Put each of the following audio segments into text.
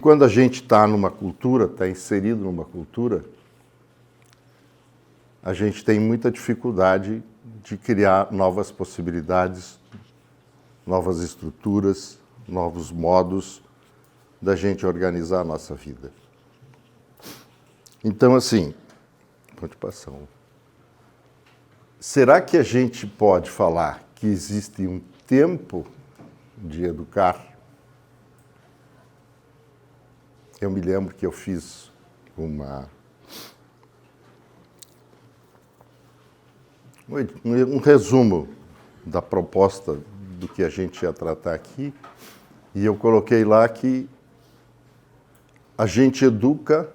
quando a gente está numa cultura, está inserido numa cultura, a gente tem muita dificuldade de criar novas possibilidades, novas estruturas, novos modos da gente organizar a nossa vida. Então, assim, pode passar. Será que a gente pode falar que existe um tempo de educar? Eu me lembro que eu fiz um resumo da proposta do que a gente ia tratar aqui, e eu coloquei lá que a gente educa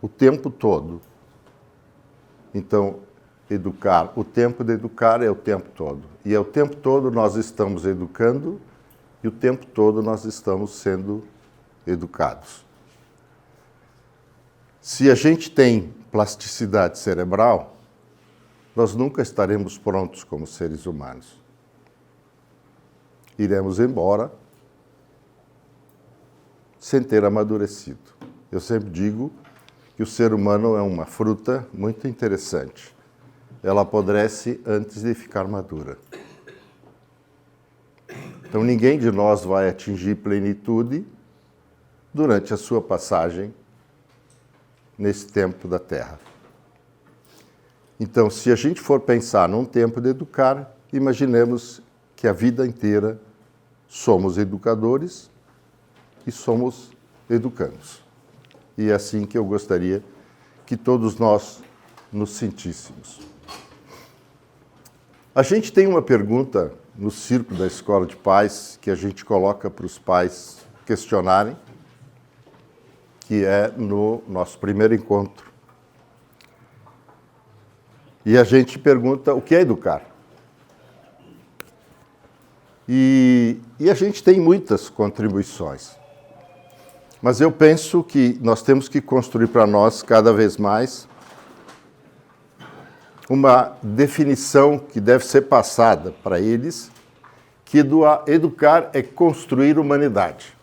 o tempo todo. Então, educar, o tempo de educar é o tempo todo. E é o tempo todo nós estamos educando e o tempo todo nós estamos sendo educados. Se a gente tem plasticidade cerebral, nós nunca estaremos prontos como seres humanos. Iremos embora sem ter amadurecido. Eu sempre digo que o ser humano é uma fruta muito interessante. Ela apodrece antes de ficar madura. Então, ninguém de nós vai atingir plenitude durante a sua passagem nesse tempo da Terra. Então, se a gente for pensar num tempo de educar, imaginemos que a vida inteira somos educadores e somos educandos. E é assim que eu gostaria que todos nós nos sentíssemos. A gente tem uma pergunta no círculo da Escola de Pais que a gente coloca para os pais questionarem, que é no nosso primeiro encontro. E a gente pergunta o que é educar. E a gente tem muitas contribuições. Mas eu penso que nós temos que construir para nós, cada vez mais, uma definição que deve ser passada para eles, que educar é construir humanidade.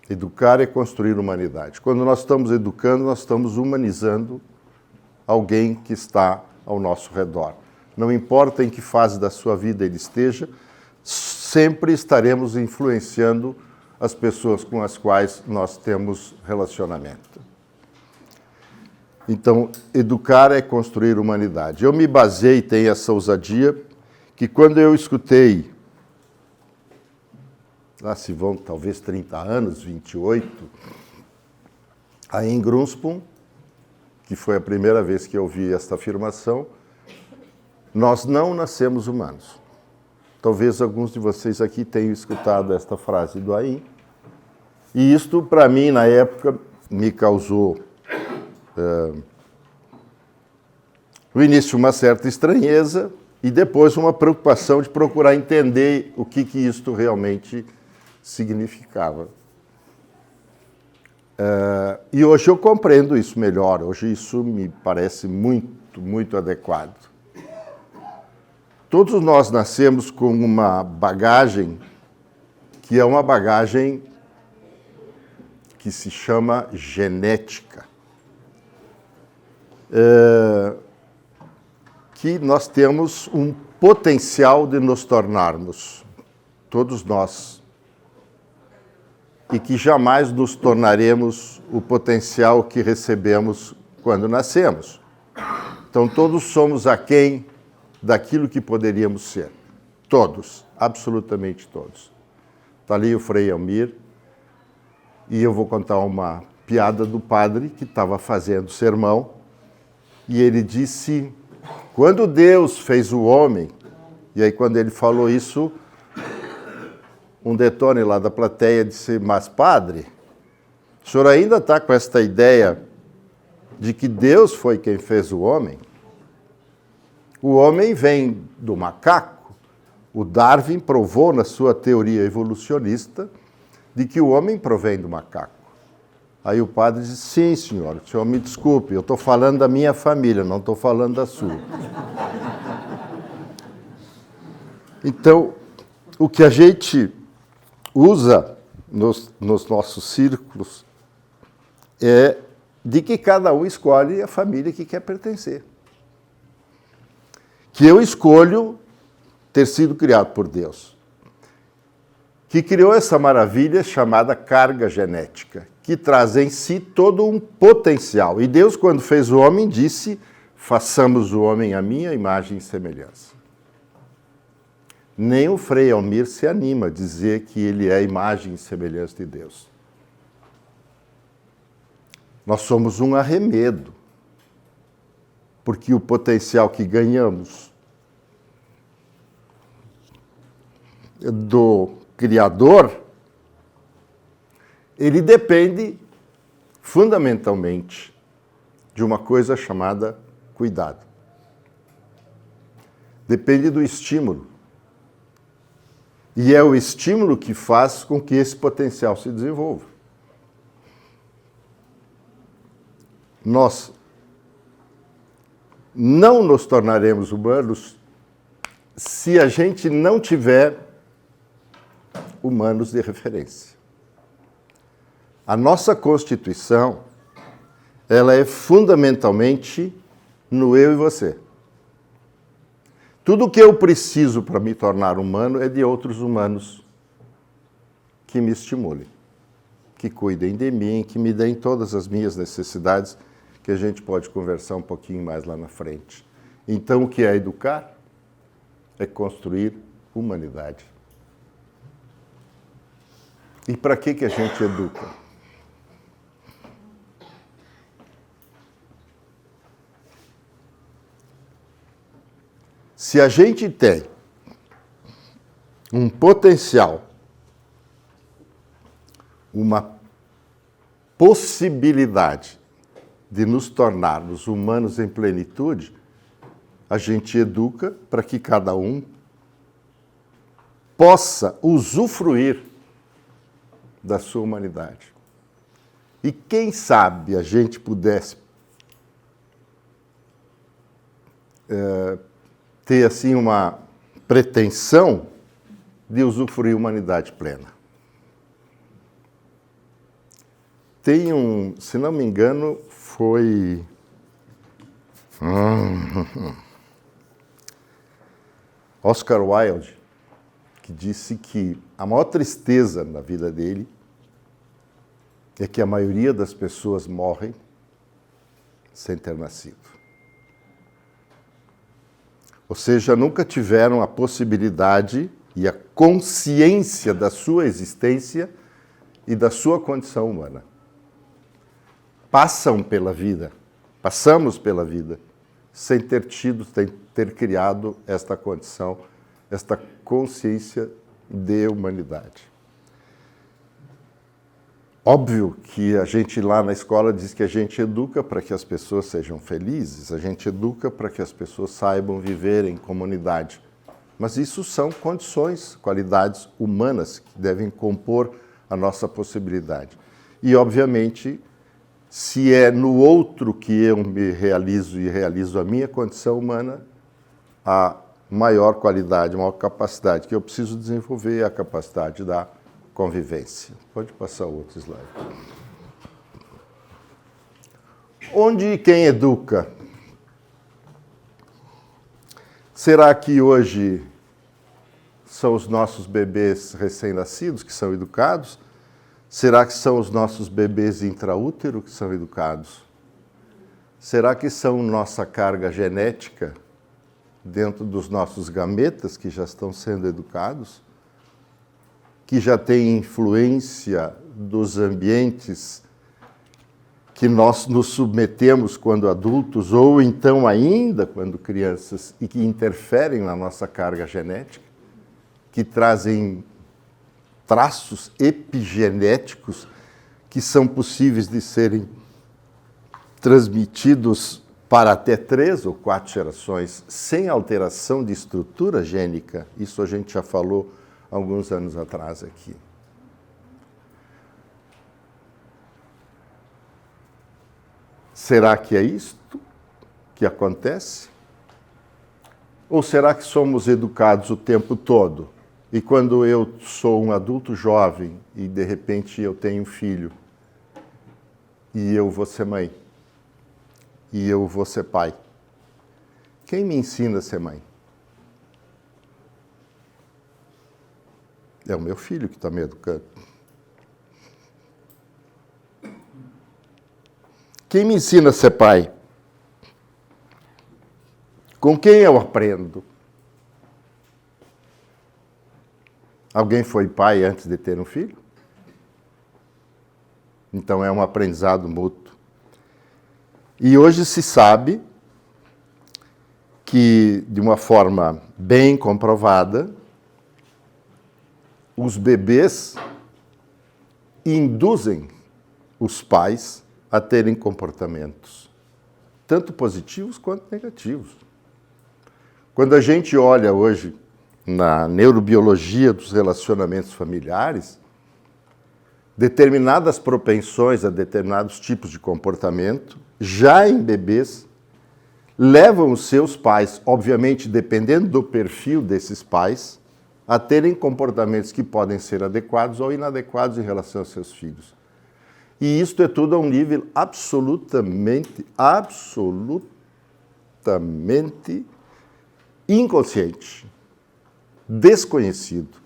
Educar é construir humanidade. Quando nós estamos educando, nós estamos humanizando alguém que está ao nosso redor. Não importa em que fase da sua vida ele esteja, sempre estaremos influenciando as pessoas com as quais nós temos relacionamento. Então, educar é construir humanidade. Eu me baseei, tenho essa ousadia, que quando eu escutei, lá se vão talvez 30 anos, 28, aí em Grunspoon, que foi a primeira vez que eu ouvi esta afirmação, nós não nascemos humanos. Talvez alguns de vocês aqui tenham escutado esta frase do Ayn. E isto, para mim, na época, me causou, no início, uma certa estranheza e depois uma preocupação de procurar entender o que isto realmente significava. E hoje eu compreendo isso melhor, hoje isso me parece muito, muito adequado. Todos nós nascemos com uma bagagem que é uma bagagem que se chama genética. Que nós temos um potencial de nos tornarmos, todos nós, e que jamais nos tornaremos o potencial que recebemos quando nascemos. Então, todos somos aquém daquilo que poderíamos ser. Todos, absolutamente todos. Está ali o Frei Almir, e eu vou contar uma piada do padre que estava fazendo sermão, e ele disse, quando Deus fez o homem, e aí quando ele falou isso, um detone lá da plateia disse, mas padre, o senhor ainda está com esta ideia de que Deus foi quem fez o homem? O homem vem do macaco. O Darwin provou na sua teoria evolucionista de que o homem provém do macaco. Aí o padre disse, sim, senhor, o senhor me desculpe, eu estou falando da minha família, não estou falando da sua. Então, o que a gente usa nos nossos círculos é de que cada um escolhe a família que quer pertencer. Que eu escolho ter sido criado por Deus, que criou essa maravilha chamada carga genética, que traz em si todo um potencial. E Deus, quando fez o homem, disse: façamos o homem à minha imagem e semelhança. Nem o Frei Almir se anima a dizer que ele é a imagem e semelhança de Deus. Nós somos um arremedo, porque o potencial que ganhamos do Criador, ele depende fundamentalmente de uma coisa chamada cuidado. Depende do estímulo. E é o estímulo que faz com que esse potencial se desenvolva. Nós não nos tornaremos humanos se a gente não tiver humanos de referência. A nossa Constituição, ela é fundamentalmente no eu e você. Tudo o que eu preciso para me tornar humano é de outros humanos que me estimulem, que cuidem de mim, que me deem todas as minhas necessidades, que a gente pode conversar um pouquinho mais lá na frente. Então, o que é educar? É construir humanidade. E para que a gente educa? Se a gente tem um potencial, uma possibilidade de nos tornarmos humanos em plenitude, a gente educa para que cada um possa usufruir da sua humanidade. E quem sabe a gente pudesse ter assim uma pretensão de usufruir humanidade plena. Tem se não me engano, foi Oscar Wilde que disse que a maior tristeza na vida dele é que a maioria das pessoas morrem sem ter nascido. Ou seja, nunca tiveram a possibilidade e a consciência da sua existência e da sua condição humana. Passamos pela vida, sem ter tido, sem ter criado esta condição, esta consciência de humanidade. Óbvio que a gente lá na escola diz que a gente educa para que as pessoas sejam felizes, a gente educa para que as pessoas saibam viver em comunidade. Mas isso são condições, qualidades humanas que devem compor a nossa possibilidade. E, obviamente, se é no outro que eu me realizo e realizo a minha condição humana, a maior qualidade, maior capacidade que eu preciso desenvolver é a capacidade da convivência. Pode passar o outro slide. Onde e quem educa? Será que hoje são os nossos bebês recém-nascidos que são educados? Será que são os nossos bebês intraútero que são educados? Será que são nossa carga genética dentro dos nossos gametas que já estão sendo educados? Que já têm influência dos ambientes que nós nos submetemos quando adultos ou então ainda quando crianças e que interferem na nossa carga genética, que trazem traços epigenéticos que são possíveis de serem transmitidos para até 3 ou 4 gerações sem alteração de estrutura gênica. Isso a gente já falou alguns anos atrás aqui. Será que é isto que acontece? Ou será que somos educados o tempo todo E quando eu sou um adulto jovem e de repente eu tenho um filho e eu vou ser mãe e eu vou ser pai, quem me ensina a ser mãe? É o meu filho que está me educando. Quem me ensina a ser pai? Com quem eu aprendo? Alguém foi pai antes de ter um filho? Então é um aprendizado mútuo. E hoje se sabe que, de uma forma bem comprovada, os bebês induzem os pais a terem comportamentos, tanto positivos quanto negativos. Quando a gente olha hoje na neurobiologia dos relacionamentos familiares, determinadas propensões a determinados tipos de comportamento, já em bebês, levam os seus pais, obviamente dependendo do perfil desses pais, a terem comportamentos que podem ser adequados ou inadequados em relação aos seus filhos. E isto é tudo a um nível absolutamente inconsciente, desconhecido,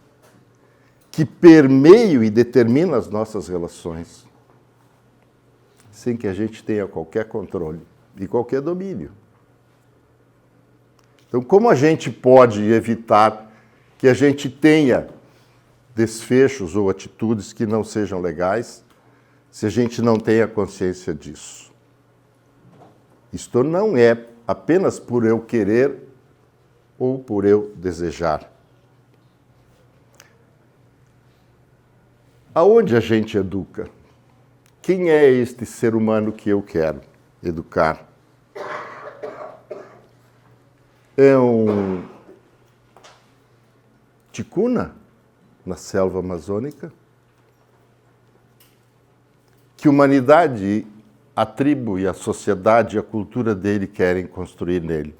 que permeia e determina as nossas relações, sem que a gente tenha qualquer controle e qualquer domínio. Então, como a gente pode evitar que a gente tenha desfechos ou atitudes que não sejam legais, se a gente não tem a consciência disso? Isto não é apenas por eu querer ou por eu desejar. Aonde a gente educa? Quem é este ser humano que eu quero educar? É um ticuna na selva amazônica? Que humanidade, a tribo e a sociedade e a cultura dele querem construir nele?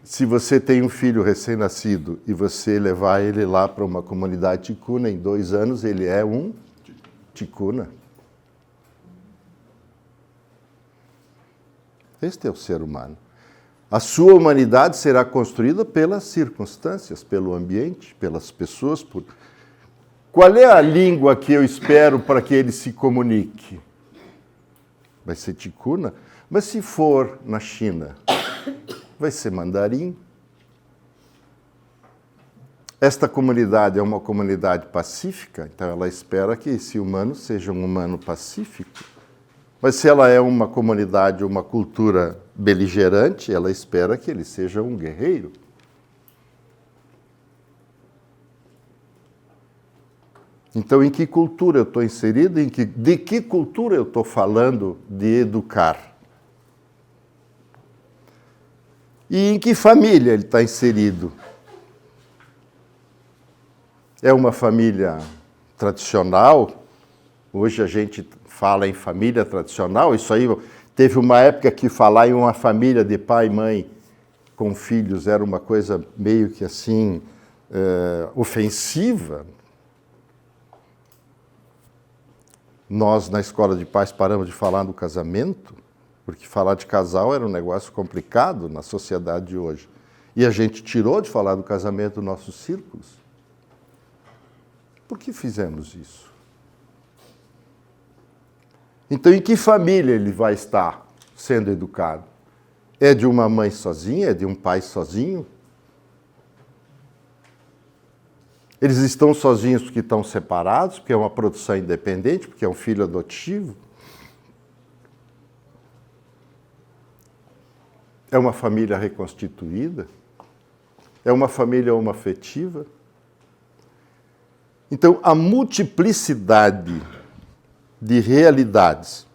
Se você tem um filho recém-nascido e você levar ele lá para uma comunidade ticuna, em 2 anos ele é um ticuna. Este é o ser humano. A sua humanidade será construída pelas circunstâncias, pelo ambiente, pelas pessoas. Qual é a língua que eu espero para que ele se comunique? Vai ser ticuna? Mas se for na China, vai ser mandarim. Esta comunidade é uma comunidade pacífica, então ela espera que esse humano seja um humano pacífico. Mas se ela é uma comunidade, uma cultura beligerante, ela espera que ele seja um guerreiro. Então, em que cultura eu estou inserido? De que cultura eu estou falando de educar? E em que família ele está inserido? É uma família tradicional? Hoje a gente fala em família tradicional. Isso aí, teve uma época que falar em uma família de pai e mãe com filhos era uma coisa meio que assim, ofensiva. Nós, na Escola de Pais, paramos de falar do casamento, porque falar de casal era um negócio complicado na sociedade de hoje. E a gente tirou de falar do casamento dos nossos círculos. Por que fizemos isso? Então, em que família ele vai estar sendo educado? É de uma mãe sozinha? É de um pai sozinho? Eles estão sozinhos porque estão separados, porque é uma produção independente, porque é um filho adotivo? É uma família reconstituída? É uma família homoafetiva? Então, a multiplicidade de realidades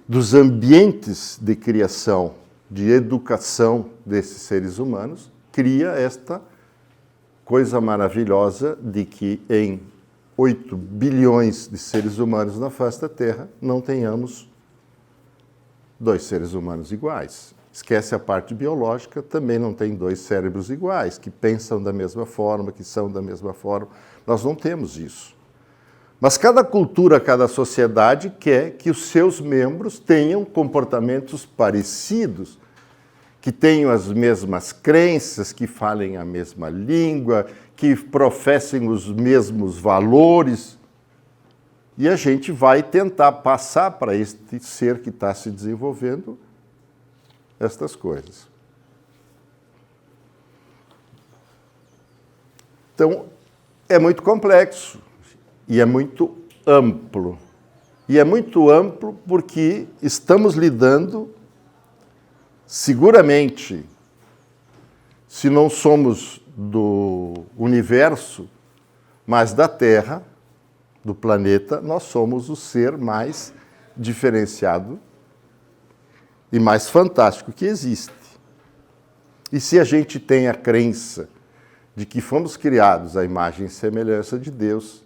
dos ambientes de criação, de educação desses seres humanos, cria esta coisa maravilhosa de que em 8 bilhões de seres humanos na face da Terra não tenhamos 2 seres humanos iguais. Esquece a parte biológica, também não tem dois cérebros iguais, que pensam da mesma forma, que são da mesma forma. Nós não temos isso. Mas cada cultura, cada sociedade quer que os seus membros tenham comportamentos parecidos, que tenham as mesmas crenças, que falem a mesma língua, que professem os mesmos valores. E a gente vai tentar passar para este ser que está se desenvolvendo estas coisas. Então, é muito complexo e é muito amplo. E é muito amplo porque estamos lidando, seguramente, se não somos do universo, mas da Terra, do planeta, nós somos o ser mais diferenciado e mais fantástico que existe. E se a gente tem a crença de que fomos criados à imagem e semelhança de Deus,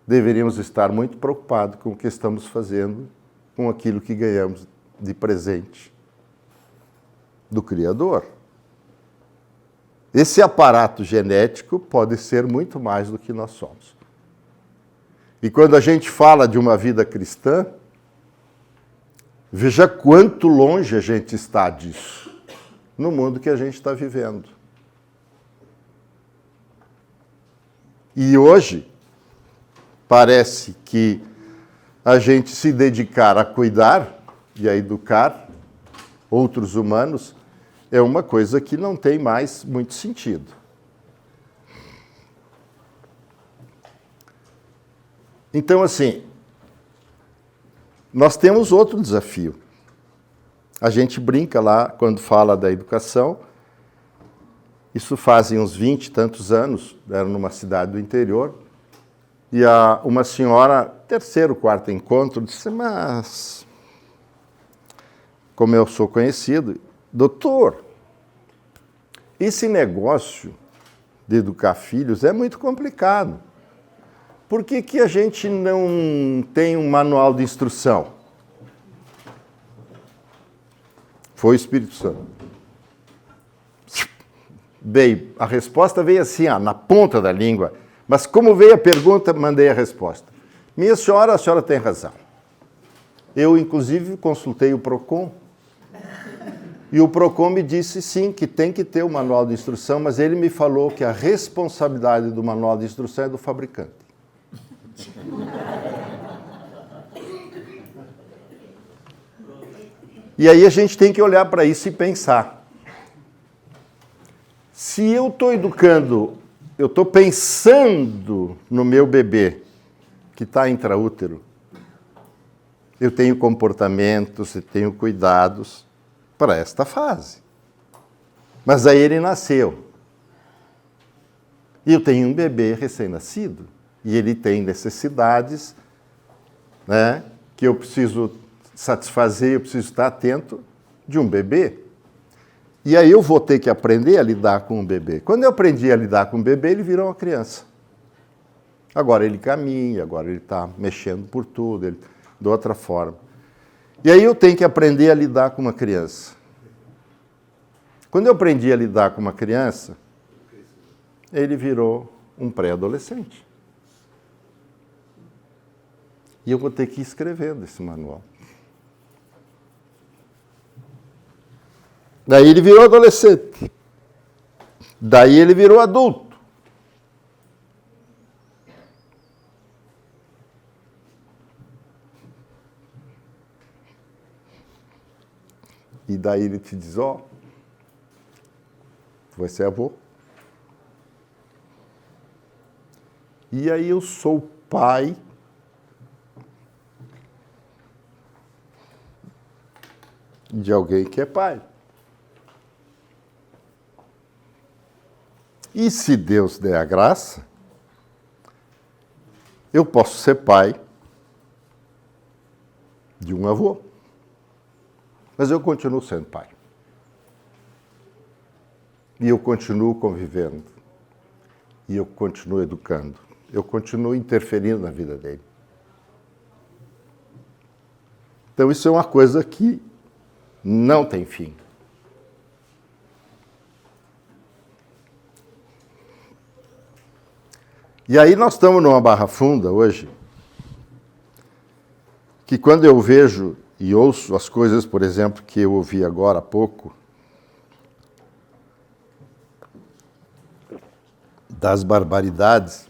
deveríamos estar muito preocupados com o que estamos fazendo com aquilo que ganhamos de presente do Criador. Esse aparato genético pode ser muito mais do que nós somos. E quando a gente fala de uma vida cristã, veja quanto longe a gente está disso, no mundo que a gente está vivendo. E hoje, parece que a gente se dedicar a cuidar e a educar outros humanos é uma coisa que não tem mais muito sentido. Então, assim, nós temos outro desafio. A gente brinca lá, quando fala da educação, isso fazem uns 20 e tantos anos, era numa cidade do interior, e uma senhora, terceiro, quarto encontro, disse, mas, como eu sou conhecido, doutor, esse negócio de educar filhos é muito complicado. Por que que a gente não tem um manual de instrução? Foi o Espírito Santo. A resposta veio assim, na ponta da língua. Mas como veio a pergunta, mandei a resposta. Minha senhora, a senhora tem razão. Eu, inclusive, consultei o PROCON. E o PROCON me disse, sim, que tem que ter o manual de instrução, mas ele me falou que a responsabilidade do manual de instrução é do fabricante. E aí a gente tem que olhar para isso e pensar. Se eu estou educando, eu estou pensando no meu bebê que está intraútero, eu tenho comportamentos, eu tenho cuidados para esta fase. Mas aí ele nasceu. E eu tenho um bebê recém-nascido. E ele tem necessidades, né, que eu preciso satisfazer, eu preciso estar atento de um bebê. E aí eu vou ter que aprender a lidar com o bebê. Quando eu aprendi a lidar com o bebê, ele virou uma criança. Agora ele caminha, agora ele está mexendo por tudo, de outra forma. E aí eu tenho que aprender a lidar com uma criança. Quando eu aprendi a lidar com uma criança, ele virou um pré-adolescente. E eu vou ter que ir escrevendo esse manual. Daí ele virou adolescente. Daí ele virou adulto. E daí ele te diz, você é avô. E aí eu sou pai de alguém que é pai. E se Deus der a graça, eu posso ser pai de um avô. Mas eu continuo sendo pai. E eu continuo convivendo. E eu continuo educando. Eu continuo interferindo na vida dele. Então isso é uma coisa que não tem fim. E aí nós estamos numa barra funda hoje, que quando eu vejo e ouço as coisas, por exemplo, que eu ouvi agora há pouco, das barbaridades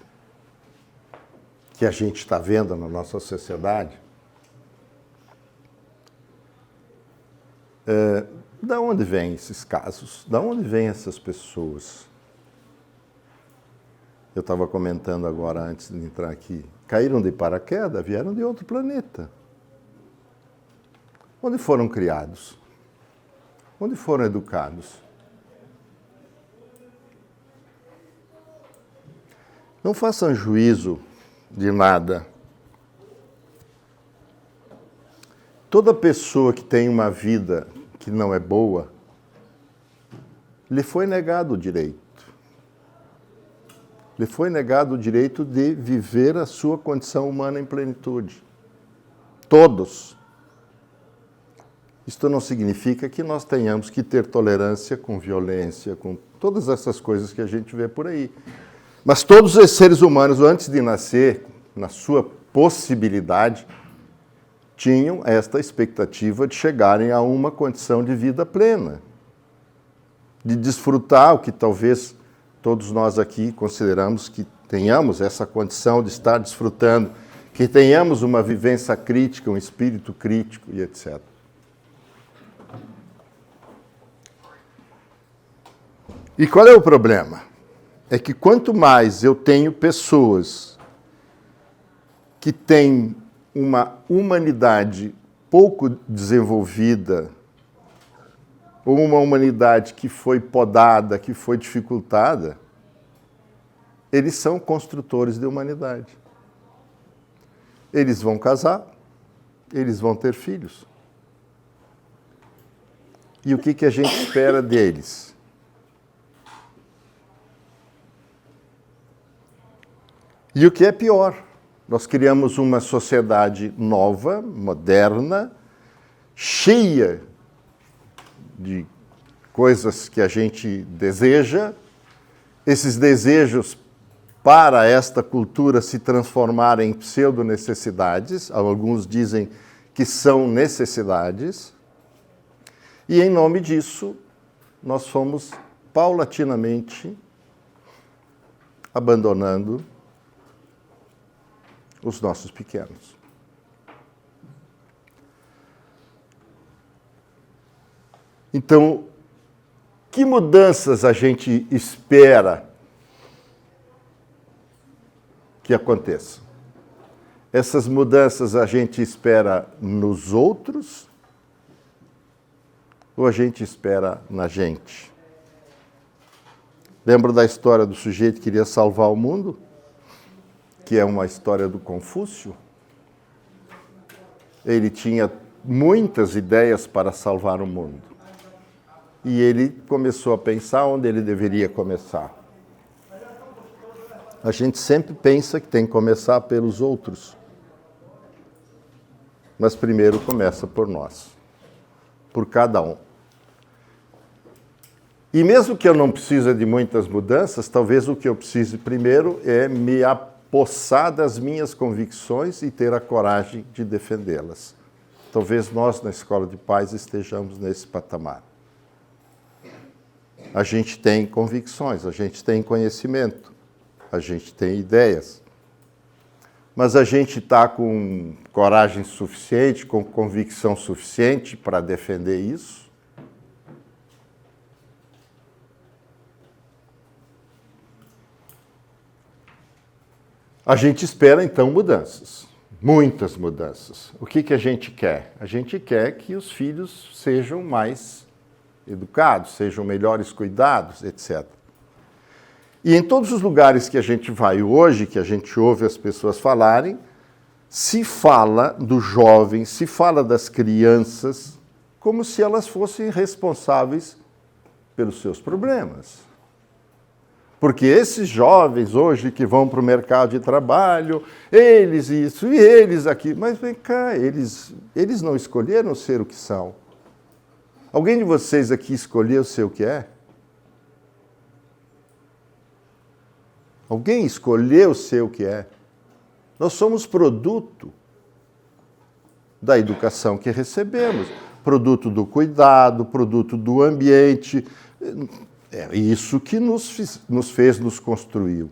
que a gente está vendo na nossa sociedade, da onde vêm esses casos? Da onde vêm essas pessoas? Eu estava comentando agora, antes de entrar aqui, caíram de paraquedas, vieram de outro planeta. Onde foram criados? Onde foram educados? Não façam juízo de nada. Toda pessoa que tem uma vida que não é boa, lhe foi negado o direito. Lhe foi negado o direito de viver a sua condição humana em plenitude. Todos. Isto não significa que nós tenhamos que ter tolerância com violência, com todas essas coisas que a gente vê por aí. Mas todos os seres humanos, antes de nascer, na sua possibilidade, tinham esta expectativa de chegarem a uma condição de vida plena, de desfrutar o que talvez todos nós aqui consideramos que tenhamos essa condição de estar desfrutando, que tenhamos uma vivência crítica, um espírito crítico e etc. E qual é o problema? É que quanto mais eu tenho pessoas que têm uma humanidade pouco desenvolvida, ou uma humanidade que foi podada, que foi dificultada, eles são construtores de humanidade. Eles vão casar, eles vão ter filhos. E o que a gente espera deles? E o que é pior, nós criamos uma sociedade nova, moderna, cheia de coisas que a gente deseja, esses desejos para esta cultura se transformarem em pseudo-necessidades, alguns dizem que são necessidades, e em nome disso nós fomos paulatinamente abandonando os nossos pequenos. Então, que mudanças a gente espera que aconteçam? Essas mudanças a gente espera nos outros ou a gente espera na gente? Lembra da história do sujeito que queria salvar o mundo? Que é uma história do Confúcio? Ele tinha muitas ideias para salvar o mundo. E ele começou a pensar onde ele deveria começar. A gente sempre pensa que tem que começar pelos outros. Mas primeiro começa por nós. Por cada um. E mesmo que eu não precise de muitas mudanças, talvez o que eu precise primeiro é me apossar das minhas convicções e ter a coragem de defendê-las. Talvez nós, na Escola de Paz, estejamos nesse patamar. A gente tem convicções, a gente tem conhecimento, a gente tem ideias. Mas a gente está com coragem suficiente, com convicção suficiente para defender isso? A gente espera, então, mudanças. Muitas mudanças. O que a gente quer? A gente quer que os filhos sejam mais educados, sejam melhores cuidados, etc. E em todos os lugares que a gente vai hoje, que a gente ouve as pessoas falarem, se fala do jovem, se fala das crianças, como se elas fossem responsáveis pelos seus problemas. Porque esses jovens hoje que vão para o mercado de trabalho, eles isso e eles aquilo, mas vem cá, eles não escolheram ser o que são. Alguém de vocês aqui escolheu ser o que é? Alguém escolheu ser o que é. Nós somos produto da educação que recebemos, produto do cuidado, produto do ambiente. É isso que nos fez, nos construiu.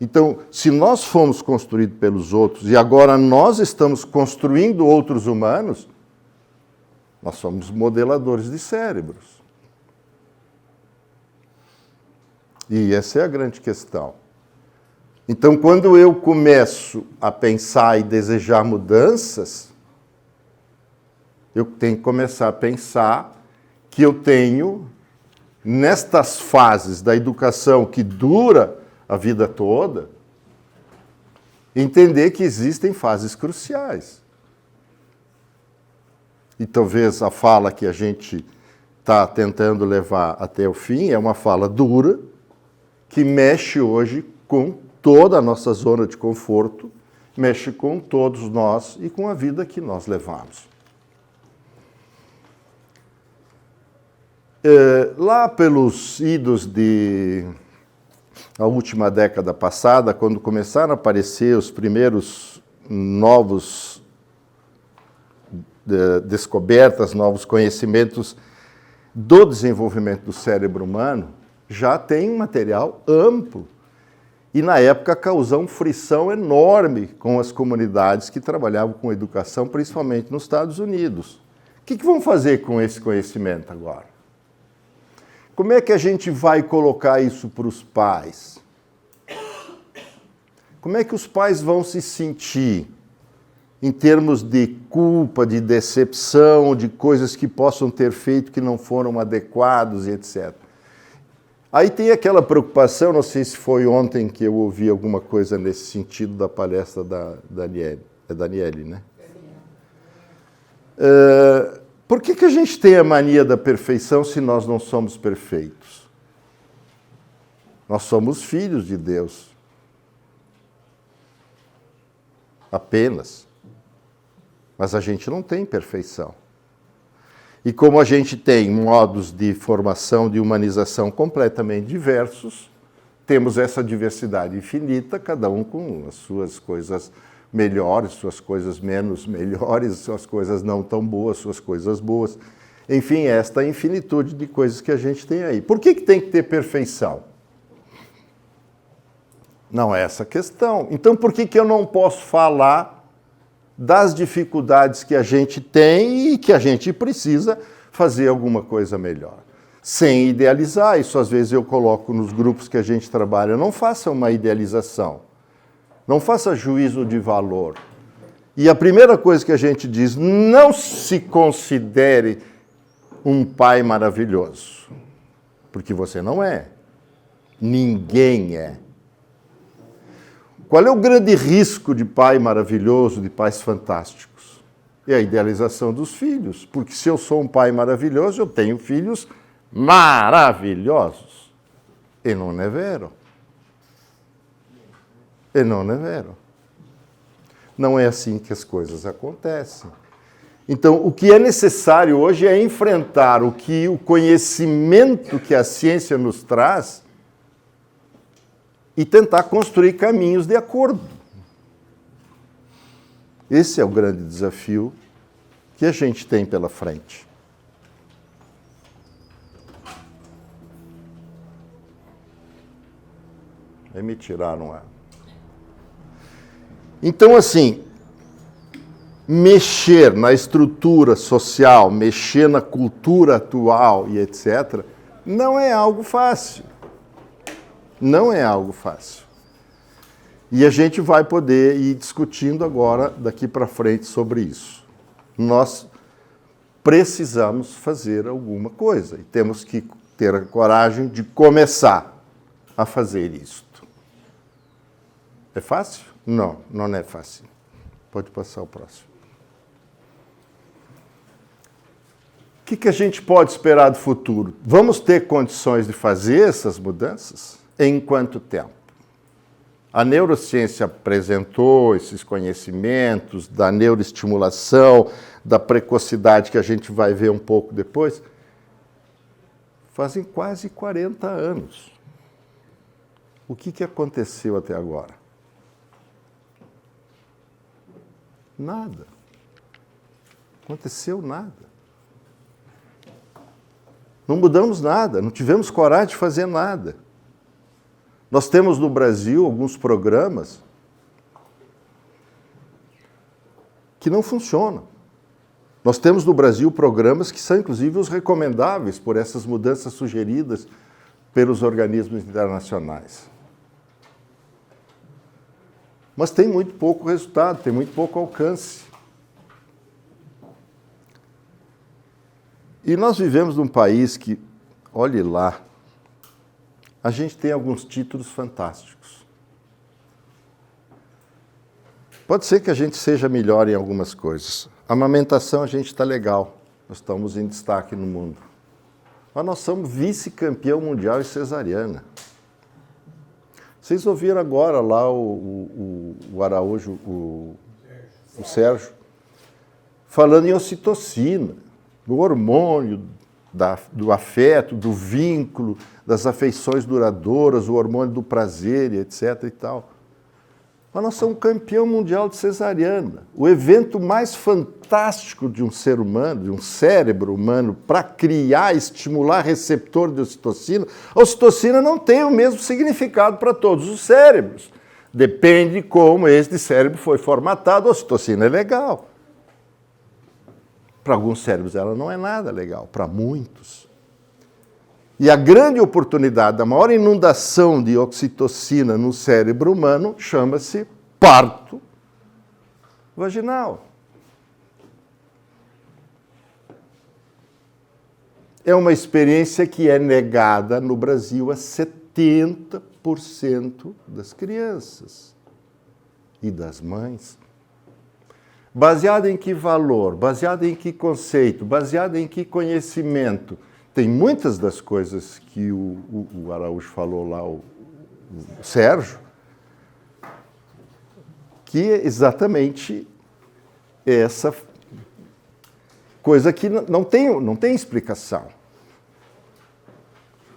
Então, se nós fomos construídos pelos outros e agora nós estamos construindo outros humanos, nós somos modeladores de cérebros. E essa é a grande questão. Então, quando eu começo a pensar e desejar mudanças, eu tenho que começar a pensar que eu tenho, nestas fases da educação que dura a vida toda, entender que existem fases cruciais. E talvez a fala que a gente está tentando levar até o fim é uma fala dura, que mexe hoje com toda a nossa zona de conforto, mexe com todos nós e com a vida que nós levamos. Lá pelos idos a última década passada, quando começaram a aparecer os primeiros novos descobertas, novos conhecimentos do desenvolvimento do cérebro humano, já tem um material amplo. E, na época, causou uma frição enorme com as comunidades que trabalhavam com educação, principalmente nos Estados Unidos. O que vão fazer com esse conhecimento agora? Como é que a gente vai colocar isso para os pais? Como é que os pais vão se sentir em termos de culpa, de decepção, de coisas que possam ter feito que não foram adequados e etc. Aí tem aquela preocupação, não sei se foi ontem que eu ouvi alguma coisa nesse sentido da palestra da Daniele. É Daniele, né? Por que a gente tem a mania da perfeição se nós não somos perfeitos? Nós somos filhos de Deus. Apenas. Mas a gente não tem perfeição. E como a gente tem modos de formação, de humanização completamente diversos, temos essa diversidade infinita, cada um com as suas coisas melhores, suas coisas menos melhores, suas coisas não tão boas, suas coisas boas. Enfim, esta infinitude de coisas que a gente tem aí. Por que tem que ter perfeição? Não é essa a questão. Então, por que eu não posso falar das dificuldades que a gente tem e que a gente precisa fazer alguma coisa melhor? Sem idealizar, isso às vezes eu coloco nos grupos que a gente trabalha, não faça uma idealização, não faça juízo de valor. E a primeira coisa que a gente diz, não se considere um pai maravilhoso, porque você não é. Ninguém é. Qual é o grande risco de pai maravilhoso, de pais fantásticos? É a idealização dos filhos, porque se eu sou um pai maravilhoso, eu tenho filhos maravilhosos. E não é vero. E não é vero. Não é assim que as coisas acontecem. Então, o que é necessário hoje é enfrentar o que o conhecimento que a ciência nos traz e tentar construir caminhos de acordo. Esse é o grande desafio que a gente tem pela frente. Aí me tiraram a... Então, assim, mexer na estrutura social, mexer na cultura atual e etc., não é algo fácil. Não é algo fácil. E a gente vai poder ir discutindo agora, daqui para frente, sobre isso. Nós precisamos fazer alguma coisa e temos que ter a coragem de começar a fazer isto. É fácil? Não, não é fácil. Pode passar o próximo. O que a gente pode esperar do futuro? Vamos ter condições de fazer essas mudanças? Em quanto tempo? A neurociência apresentou esses conhecimentos da neuroestimulação, da precocidade que a gente vai ver um pouco depois, fazem quase 40 anos. O que aconteceu até agora? Nada. Aconteceu nada. Não mudamos nada, não tivemos coragem de fazer nada. Nós temos no Brasil alguns programas que não funcionam. Nós temos no Brasil programas que são, inclusive, os recomendáveis por essas mudanças sugeridas pelos organismos internacionais. Mas tem muito pouco resultado, tem muito pouco alcance. E nós vivemos num país que, olhe lá, a gente tem alguns títulos fantásticos. Pode ser que a gente seja melhor em algumas coisas. A amamentação a gente está legal, nós estamos em destaque no mundo. Mas nós somos vice-campeão mundial em cesariana. Vocês ouviram agora lá o Araújo, o Sérgio, falando em ocitocina, do hormônio, do afeto, do vínculo, das afeições duradouras, o hormônio do prazer, etc. e tal. Mas nós somos campeão mundial de cesariana. O evento mais fantástico de um ser humano, de um cérebro humano, para criar, estimular receptor de ocitocina, a ocitocina não tem o mesmo significado para todos os cérebros. Depende de como este cérebro foi formatado, a ocitocina é legal. Para alguns cérebros ela não é nada legal, para muitos. E a grande oportunidade, a maior inundação de ocitocina no cérebro humano chama-se parto vaginal. É uma experiência que é negada no Brasil a 70% das crianças e das mães. Baseado em que valor? Baseado em que conceito? Baseado em que conhecimento? Tem muitas das coisas que o Araújo falou lá, o Sérgio, que é exatamente essa coisa que não tem explicação.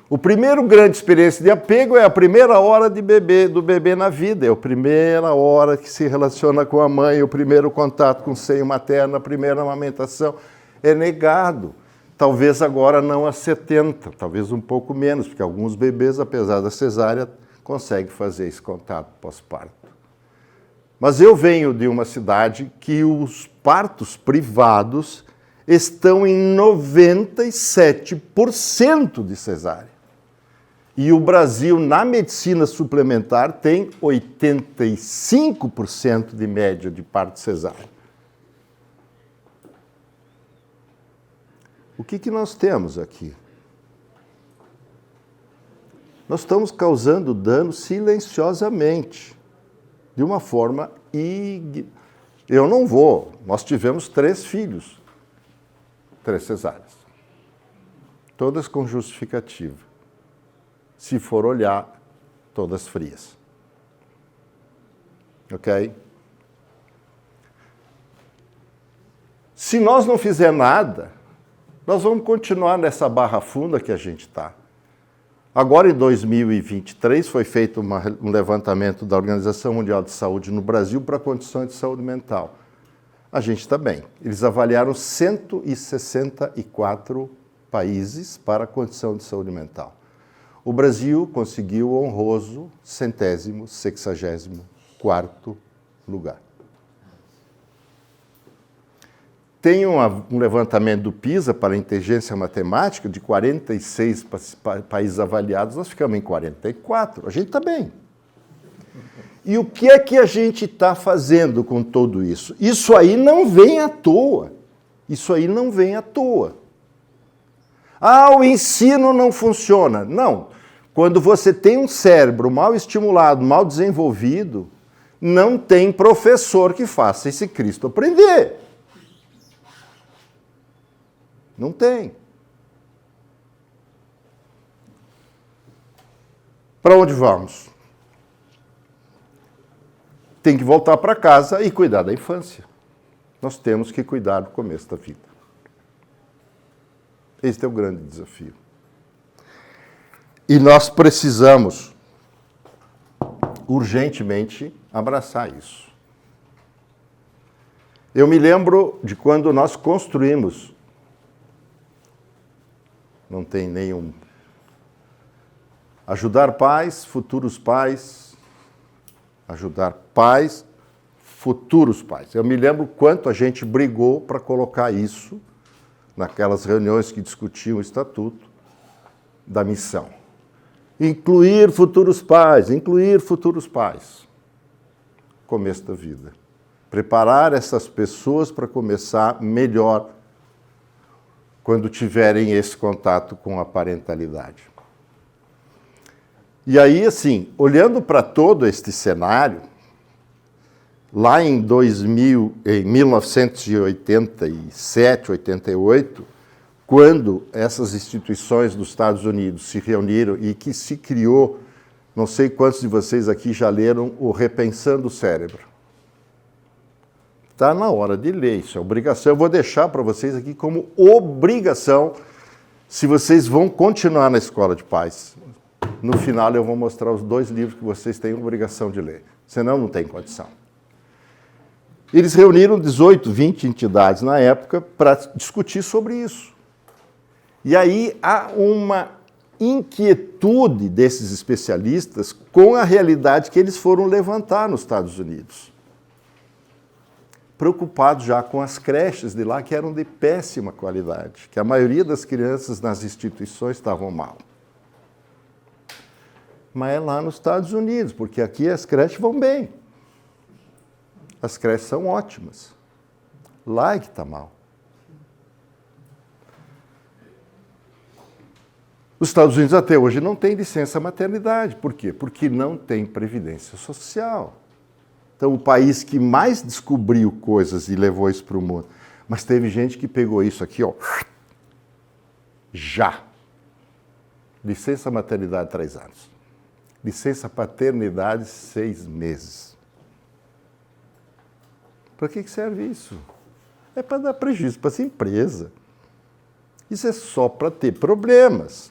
O primeiro grande experiência de apego é a primeira hora do bebê na vida, é a primeira hora que se relaciona com a mãe, o primeiro contato com o seio materno, a primeira amamentação, é negado. Talvez agora não a 70, talvez um pouco menos, porque alguns bebês, apesar da cesárea, conseguem fazer esse contato pós-parto. Mas eu venho de uma cidade que os partos privados estão em 97% de cesárea. E o Brasil, na medicina suplementar, tem 85% de média de parto cesárea. O que nós temos aqui? Nós estamos causando dano silenciosamente, de uma forma Eu não vou. Nós tivemos 3 filhos, 3 cesáreas, todas com justificativa. Se for olhar, todas frias. Ok? Se nós não fizer nada, nós vamos continuar nessa barra funda que a gente está. Agora, em 2023, foi feito um levantamento da Organização Mundial de Saúde no Brasil para condições de saúde mental. A gente está bem. Eles avaliaram 164 países para a condição de saúde mental. O Brasil conseguiu o honroso 164º lugar. Tem um levantamento do PISA para a inteligência matemática de 46 países avaliados, nós ficamos em 44. A gente está bem. E o que é que a gente está fazendo com tudo isso? Isso aí não vem à toa. Isso aí não vem à toa. Ah, o ensino não funciona. Não. Quando você tem um cérebro mal estimulado, mal desenvolvido, não tem professor que faça esse Cristo aprender. Não tem. Para onde vamos? Tem que voltar para casa e cuidar da infância. Nós temos que cuidar do começo da vida. Esse é o grande desafio. E nós precisamos urgentemente abraçar isso. Eu me lembro de quando nós construímos, não tem nenhum, ajudar pais, futuros pais, ajudar pais, futuros pais. Eu me lembro quanto a gente brigou para colocar isso naquelas reuniões que discutiam o estatuto da missão. Incluir futuros pais, incluir futuros pais. Começo da vida. Preparar essas pessoas para começar melhor quando tiverem esse contato com a parentalidade. E aí, assim, olhando para todo este cenário, lá em 1987, 88, quando essas instituições dos Estados Unidos se reuniram e que se criou, não sei quantos de vocês aqui já leram o Repensando o Cérebro. Está na hora de ler, isso é obrigação. Eu vou deixar para vocês aqui como obrigação, se vocês vão continuar na escola de pais. No final eu vou mostrar os 2 livros que vocês têm obrigação de ler, senão não tem condição. Eles reuniram 18, 20 entidades na época para discutir sobre isso. E aí há uma inquietude desses especialistas com a realidade que eles foram levantar nos Estados Unidos. Preocupados já com as creches de lá, que eram de péssima qualidade, que a maioria das crianças nas instituições estavam mal. Mas é lá nos Estados Unidos, porque aqui as creches vão bem. As creches são ótimas. Lá é que está mal. Os Estados Unidos até hoje não têm licença maternidade. Por quê? Porque não tem previdência social. Então, o país que mais descobriu coisas e levou isso para o mundo. Mas teve gente que pegou isso aqui, ó, já. Licença maternidade, 3 anos. Licença paternidade, 6 meses. Para que serve isso? É para dar prejuízo para essa empresa. Isso é só para ter problemas.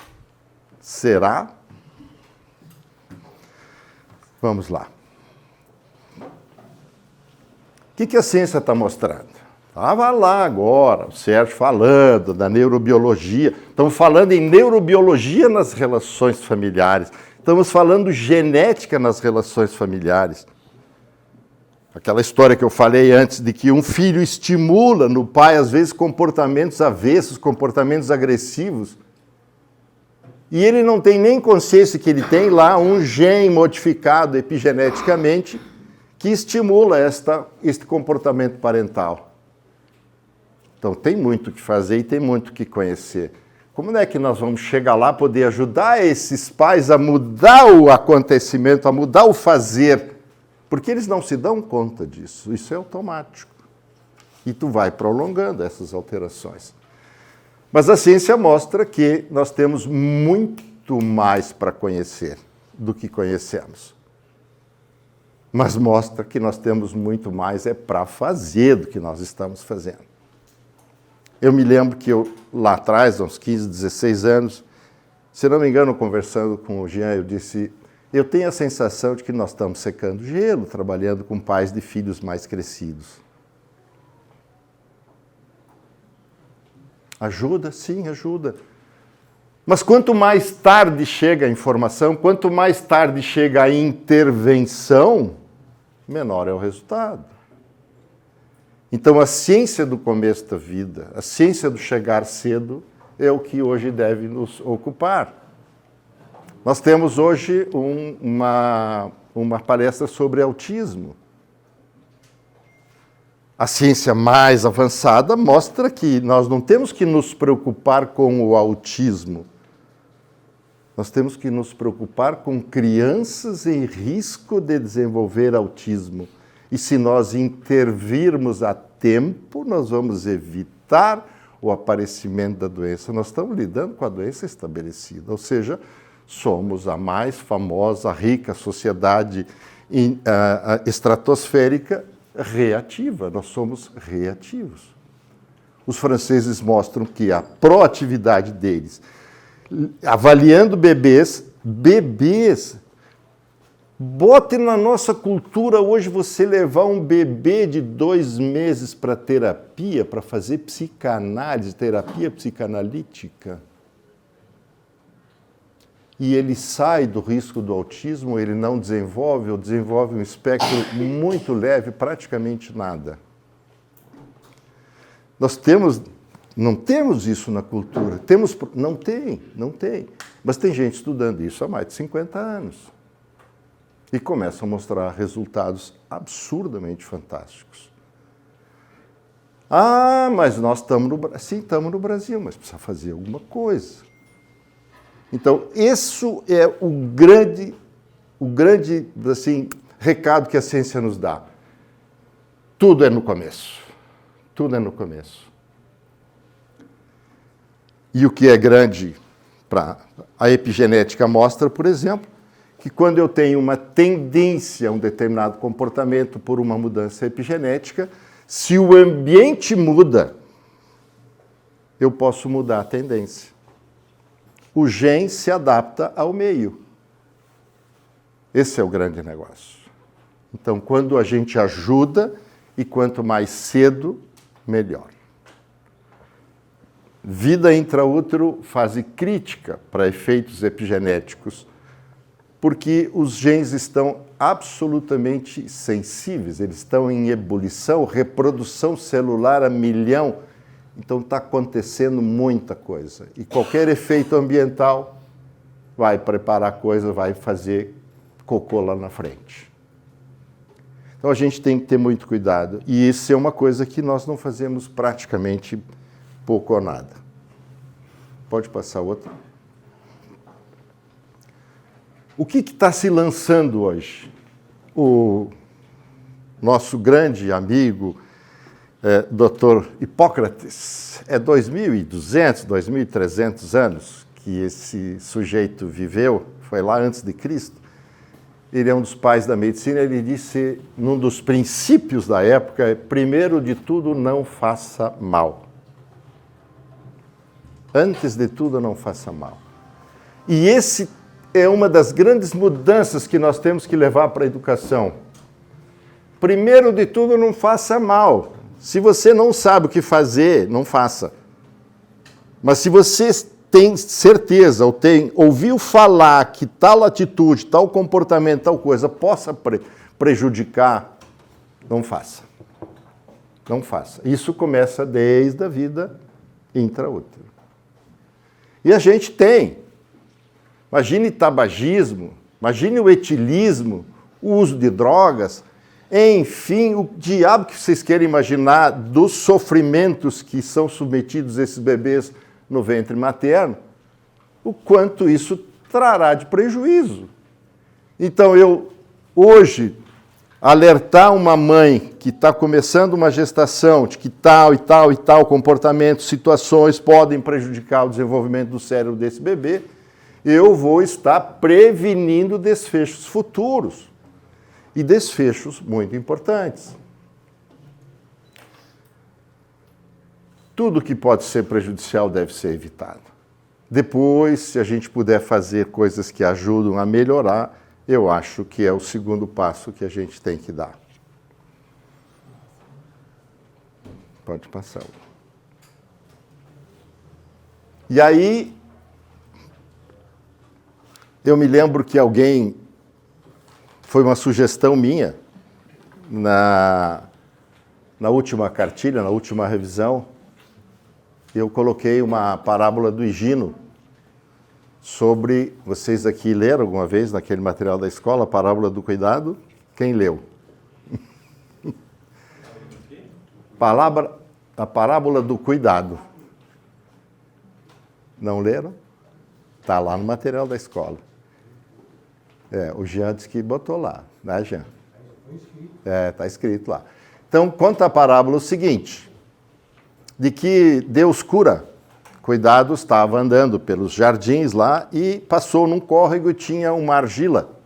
Será? Vamos lá. O que a ciência está mostrando? Estava lá agora, o Sérgio falando da neurobiologia. Estamos falando em neurobiologia nas relações familiares. Estamos falando genética nas relações familiares. Aquela história que eu falei antes de que um filho estimula no pai, às vezes, comportamentos avessos, comportamentos agressivos. E ele não tem nem consciência que ele tem lá um gene modificado epigeneticamente que estimula este comportamento parental. Então, tem muito o que fazer e tem muito o que conhecer. Como é que nós vamos chegar lá, poder ajudar esses pais a mudar o acontecimento, a mudar o fazer? Porque eles não se dão conta disso. Isso é automático. E tu vai prolongando essas alterações. Mas a ciência mostra que nós temos muito mais para conhecer do que conhecemos. Mas mostra que nós temos muito mais para fazer do que nós estamos fazendo. Eu me lembro que eu, lá atrás, uns 15, 16 anos, se não me engano, conversando com o Jean, eu disse, eu tenho a sensação de que nós estamos secando gelo, trabalhando com pais de filhos mais crescidos. Ajuda? Sim, ajuda. Mas quanto mais tarde chega a informação, quanto mais tarde chega a intervenção, menor é o resultado. Então, a ciência do começo da vida, a ciência do chegar cedo, é o que hoje deve nos ocupar. Nós temos hoje uma palestra sobre autismo. A ciência mais avançada mostra que nós não temos que nos preocupar com o autismo. Nós temos que nos preocupar com crianças em risco de desenvolver autismo. E se nós intervirmos a tempo, nós vamos evitar o aparecimento da doença. Nós estamos lidando com a doença estabelecida, ou seja, somos a mais famosa, rica sociedade estratosférica reativa. Nós somos reativos. Os franceses mostram que a proatividade deles, avaliando bebês Bote na nossa cultura hoje você levar um bebê de 2 meses para terapia, para fazer psicanálise, terapia psicanalítica. E ele sai do risco do autismo, ele não desenvolve, ou desenvolve um espectro muito leve, praticamente nada. Nós não temos isso na cultura. Não tem. Mas tem gente estudando isso há mais de 50 anos. E começa a mostrar resultados absurdamente fantásticos. Ah, mas nós estamos no Brasil. Sim, estamos no Brasil, mas precisa fazer alguma coisa. Então, isso é o grande assim, recado que a ciência nos dá. Tudo é no começo. Tudo é no começo. E o que é grande a epigenética mostra, por exemplo, que quando eu tenho uma tendência a um determinado comportamento por uma mudança epigenética, se o ambiente muda, eu posso mudar a tendência. O gene se adapta ao meio. Esse é o grande negócio. Então, quando a gente ajuda, e quanto mais cedo, melhor. Vida intraútero, fase crítica para efeitos epigenéticos, porque os genes estão absolutamente sensíveis, eles estão em ebulição, reprodução celular a milhão, então está acontecendo muita coisa. E qualquer efeito ambiental vai preparar a coisa, vai fazer cocô lá na frente. Então a gente tem que ter muito cuidado. E isso é uma coisa que nós não fazemos praticamente pouco ou nada. Pode passar outra. O que está se lançando hoje? O nosso grande amigo, Dr. Hipócrates, é 2.200, 2.300 anos que esse sujeito viveu, foi lá antes de Cristo. Ele é um dos pais da medicina, ele disse, num dos princípios da época, primeiro de tudo, não faça mal. Antes de tudo, não faça mal. E esse é uma das grandes mudanças que nós temos que levar para a educação. Primeiro de tudo, não faça mal. Se você não sabe o que fazer, não faça. Mas se você tem certeza, ou ouviu falar que tal atitude, tal comportamento, tal coisa possa prejudicar, não faça. Não faça. Isso começa desde a vida intraútero. E a gente tem. Imagine tabagismo, imagine o etilismo, o uso de drogas, enfim, o diabo que vocês querem imaginar dos sofrimentos que são submetidos esses bebês no ventre materno, o quanto isso trará de prejuízo. Então, eu, hoje, alertar uma mãe que está começando uma gestação de que tal e tal e tal comportamento, situações podem prejudicar o desenvolvimento do cérebro desse bebê, eu vou estar prevenindo desfechos futuros. E desfechos muito importantes. Tudo que pode ser prejudicial deve ser evitado. Depois, se a gente puder fazer coisas que ajudam a melhorar, eu acho que é o segundo passo que a gente tem que dar. Pode passar. E aí, eu me lembro que foi uma sugestão minha, na última cartilha, na última revisão, eu coloquei uma parábola do Higino sobre, vocês aqui leram alguma vez naquele material da escola, a parábola do cuidado? Quem leu? A parábola do cuidado. Não leram? Está lá no material da escola. O Jean disse que botou lá, né, Jean? Está escrito lá. Então, conta a parábola o seguinte, de que Deus cura. Cuidado estava andando pelos jardins lá e passou num córrego e tinha uma argila.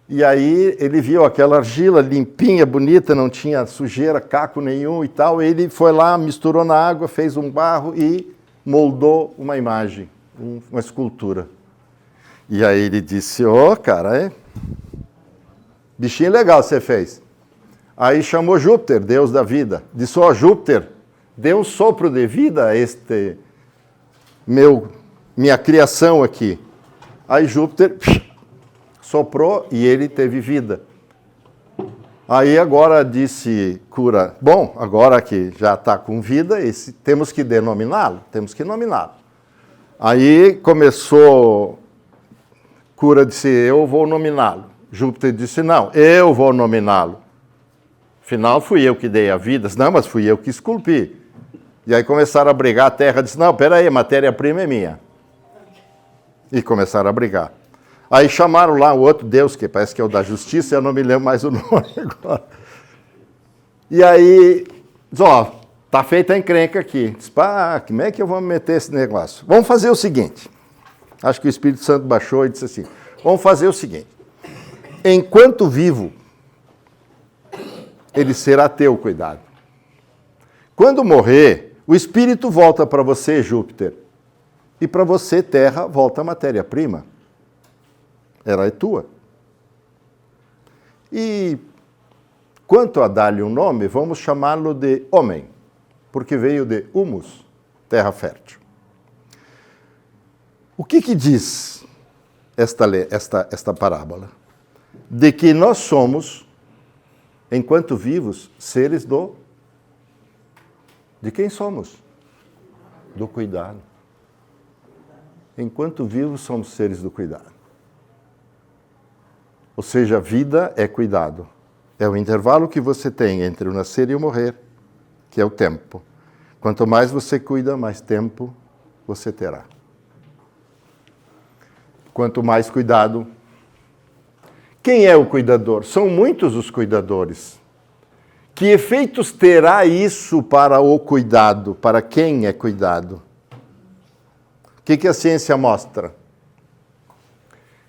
E aí ele viu aquela argila limpinha, bonita, não tinha sujeira, caco nenhum e tal. Ele foi lá, misturou na água, fez um barro e moldou uma imagem, uma escultura. E aí ele disse, cara, Bichinho legal você fez. Aí chamou Júpiter, deus da vida. Disse, ó, Júpiter, dê um sopro de vida a minha criação aqui. Aí Júpiter soprou e ele teve vida. Aí agora disse Cura, bom, agora que já está com vida, temos que denominá-lo, temos que nominá-lo. Aí começou, Cura disse, eu vou nominá-lo. Júpiter disse, não, eu vou nominá-lo. Afinal, fui eu que dei a vida. Não, mas fui eu que esculpi. E aí começaram a brigar, a Terra disse, não, peraí, a matéria-prima é minha. E começaram a brigar. Aí chamaram lá o outro Deus, que parece que é o da justiça, eu não me lembro mais o nome agora. E aí, diz, ó, tá feita a encrenca aqui. Diz, pá, como é que eu vou meter esse negócio? Vamos fazer o seguinte. Acho que o Espírito Santo baixou e disse assim, vamos fazer o seguinte. Enquanto vivo, ele será teu cuidado. Quando morrer, o Espírito volta para você, Júpiter. E para você, Terra, volta a matéria-prima. Ela é tua. E quanto a dar-lhe um nome, vamos chamá-lo de homem, porque veio de humus, terra fértil. O que diz esta parábola? De que nós somos, enquanto vivos, seres de quem somos? Do cuidado. Enquanto vivos, somos seres do cuidado. Ou seja, a vida é cuidado. É o intervalo que você tem entre o nascer e o morrer, que é o tempo. Quanto mais você cuida, mais tempo você terá. Quanto mais cuidado. Quem é o cuidador? São muitos os cuidadores. Que efeitos terá isso para o cuidado? Para quem é cuidado? O que a ciência mostra?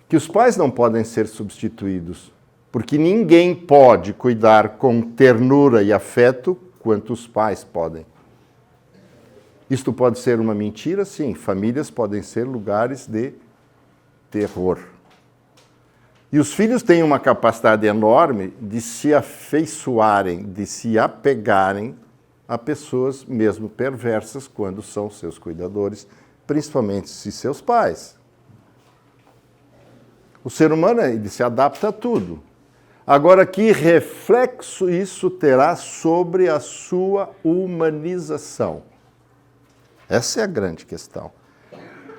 Que os pais não podem ser substituídos, porque ninguém pode cuidar com ternura e afeto quanto os pais podem. Isto pode ser uma mentira? Sim, famílias podem ser lugares de terror. E os filhos têm uma capacidade enorme de se afeiçoarem, de se apegarem a pessoas mesmo perversas quando são seus cuidadores, principalmente se seus pais. O ser humano, ele se adapta a tudo. Agora, que reflexo isso terá sobre a sua humanização? Essa é a grande questão.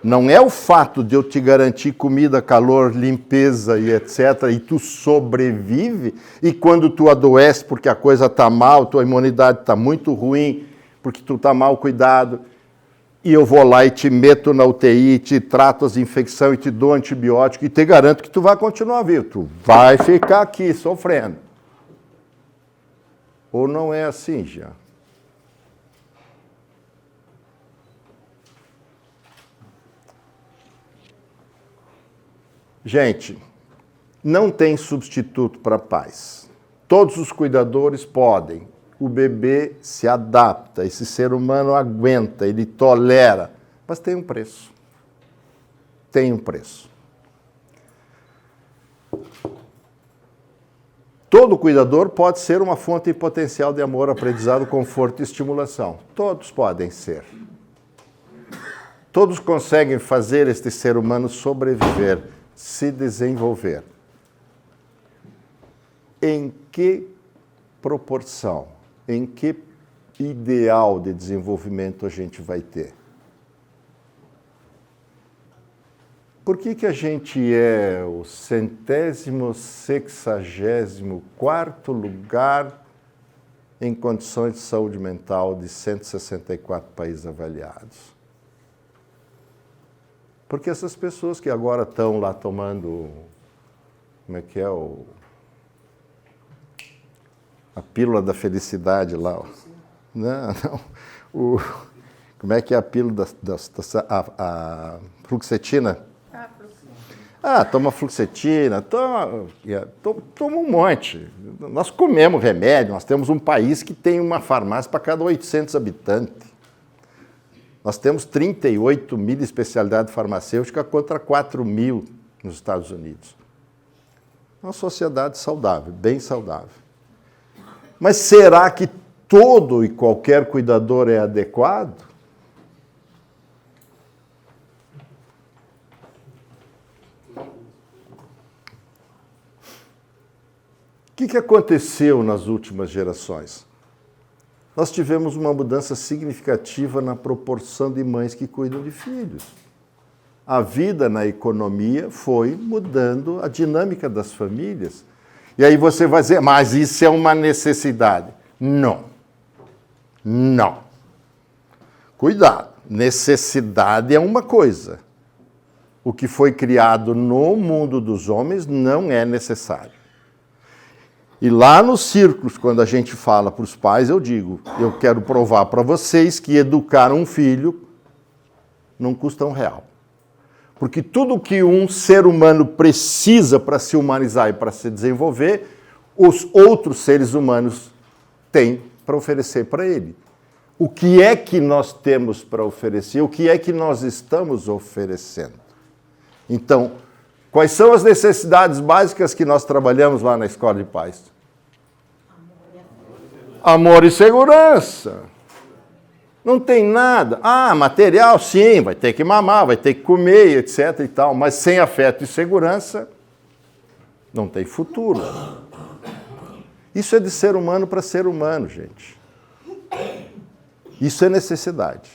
Não é o fato de eu te garantir comida, calor, limpeza e etc., e tu sobrevive, e quando tu adoece porque a coisa está mal, tua imunidade está muito ruim, porque tu está mal cuidado, e eu vou lá e te meto na UTI, te trato as infecções e te dou antibiótico e te garanto que tu vai continuar vivo. Tu vai ficar aqui sofrendo. Ou não é assim já? Gente, não tem substituto para pais. Todos os cuidadores podem. O bebê se adapta, esse ser humano aguenta, ele tolera, mas tem um preço. Tem um preço. Todo cuidador pode ser uma fonte potencial de amor, aprendizado, conforto e estimulação. Todos podem ser. Todos conseguem fazer este ser humano sobreviver, se desenvolver. Em que proporção? Em que ideal de desenvolvimento a gente vai ter? Por que a gente é o 164º lugar em condições de saúde mental de 164 países avaliados? Porque essas pessoas que agora estão lá tomando, como é que é a pílula da felicidade lá. Não. Como é que é a pílula a fluoxetina? Toma fluoxetina, toma um monte. Nós comemos remédio, nós temos um país que tem uma farmácia para cada 800 habitantes. Nós temos 38 mil especialidades farmacêuticas contra 4 mil nos Estados Unidos. Uma sociedade saudável, bem saudável. Mas será que todo e qualquer cuidador é adequado? O que aconteceu nas últimas gerações? Nós tivemos uma mudança significativa na proporção de mães que cuidam de filhos. A vida na economia foi mudando a dinâmica das famílias. E aí você vai dizer, mas isso é uma necessidade. Não. Não. Cuidado. Necessidade é uma coisa. O que foi criado no mundo dos homens não é necessário. E lá nos círculos, quando a gente fala para os pais, eu digo, eu quero provar para vocês que educar um filho não custa R$1. Porque tudo que um ser humano precisa para se humanizar e para se desenvolver, os outros seres humanos têm para oferecer para ele. O que é que nós temos para oferecer? O que é que nós estamos oferecendo? Então, quais são as necessidades básicas que nós trabalhamos lá na Escola de Pais? Amor e segurança. Não tem nada. Ah, material, sim, vai ter que mamar, vai ter que comer, etc. e tal. Mas sem afeto e segurança, não tem futuro. Isso é de ser humano para ser humano, gente. Isso é necessidade.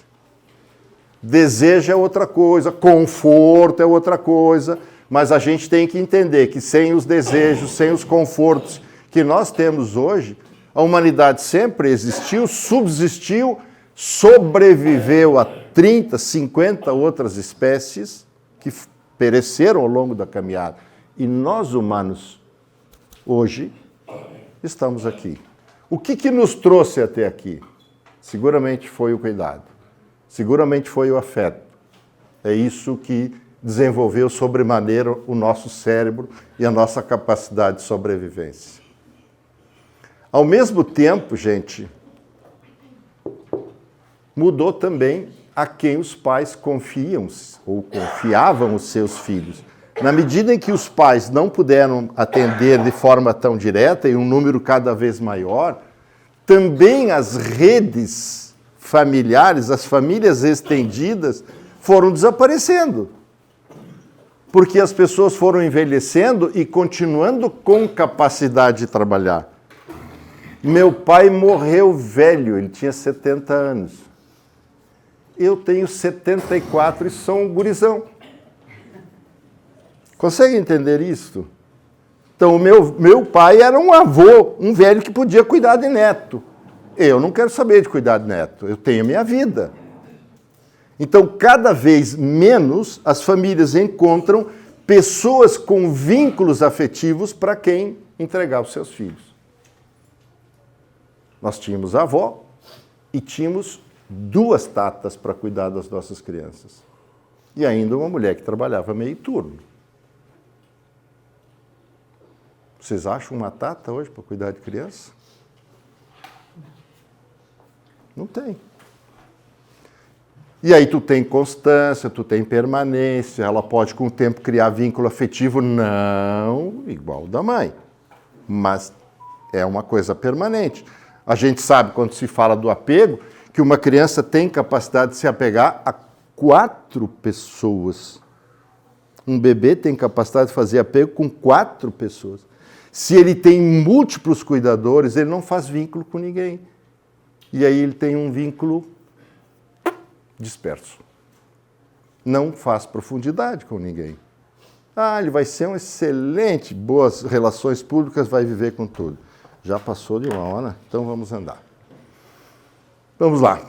Desejo é outra coisa, conforto é outra coisa, mas a gente tem que entender que sem os desejos, sem os confortos que nós temos hoje, a humanidade sempre existiu, subsistiu, sobreviveu a 30, 50 outras espécies que pereceram ao longo da caminhada. E nós, humanos, hoje, estamos aqui. O que nos trouxe até aqui? Seguramente foi o cuidado. Seguramente foi o afeto. É isso que desenvolveu sobremaneira o nosso cérebro e a nossa capacidade de sobrevivência. Ao mesmo tempo, gente, mudou também a quem os pais confiam ou confiavam os seus filhos. Na medida em que os pais não puderam atender de forma tão direta, e um número cada vez maior, também as redes familiares, as famílias estendidas, foram desaparecendo. Porque as pessoas foram envelhecendo e continuando com capacidade de trabalhar. Meu pai morreu velho, ele tinha 70 anos. Eu tenho 74 e sou um gurizão. Consegue entender isso? Então, o meu pai era um avô, um velho que podia cuidar de neto. Eu não quero saber de cuidar de neto, eu tenho a minha vida. Então, cada vez menos as famílias encontram pessoas com vínculos afetivos para quem entregar os seus filhos. Nós tínhamos a avó e tínhamos 2 tatas para cuidar das nossas crianças. E ainda uma mulher que trabalhava meio turno. Vocês acham uma tata hoje para cuidar de criança? Não tem. E aí tu tem constância, tu tem permanência, ela pode com o tempo criar vínculo afetivo, não igual o da mãe, mas é uma coisa permanente. A gente sabe, quando se fala do apego, que uma criança tem capacidade de se apegar a 4 pessoas. Um bebê tem capacidade de fazer apego com 4 pessoas. Se ele tem múltiplos cuidadores, ele não faz vínculo com ninguém. E aí ele tem um vínculo disperso. Não faz profundidade com ninguém. Ah, ele vai ser um excelente, boas relações públicas, vai viver com tudo. Já passou de 1 hora, então vamos andar. Vamos lá.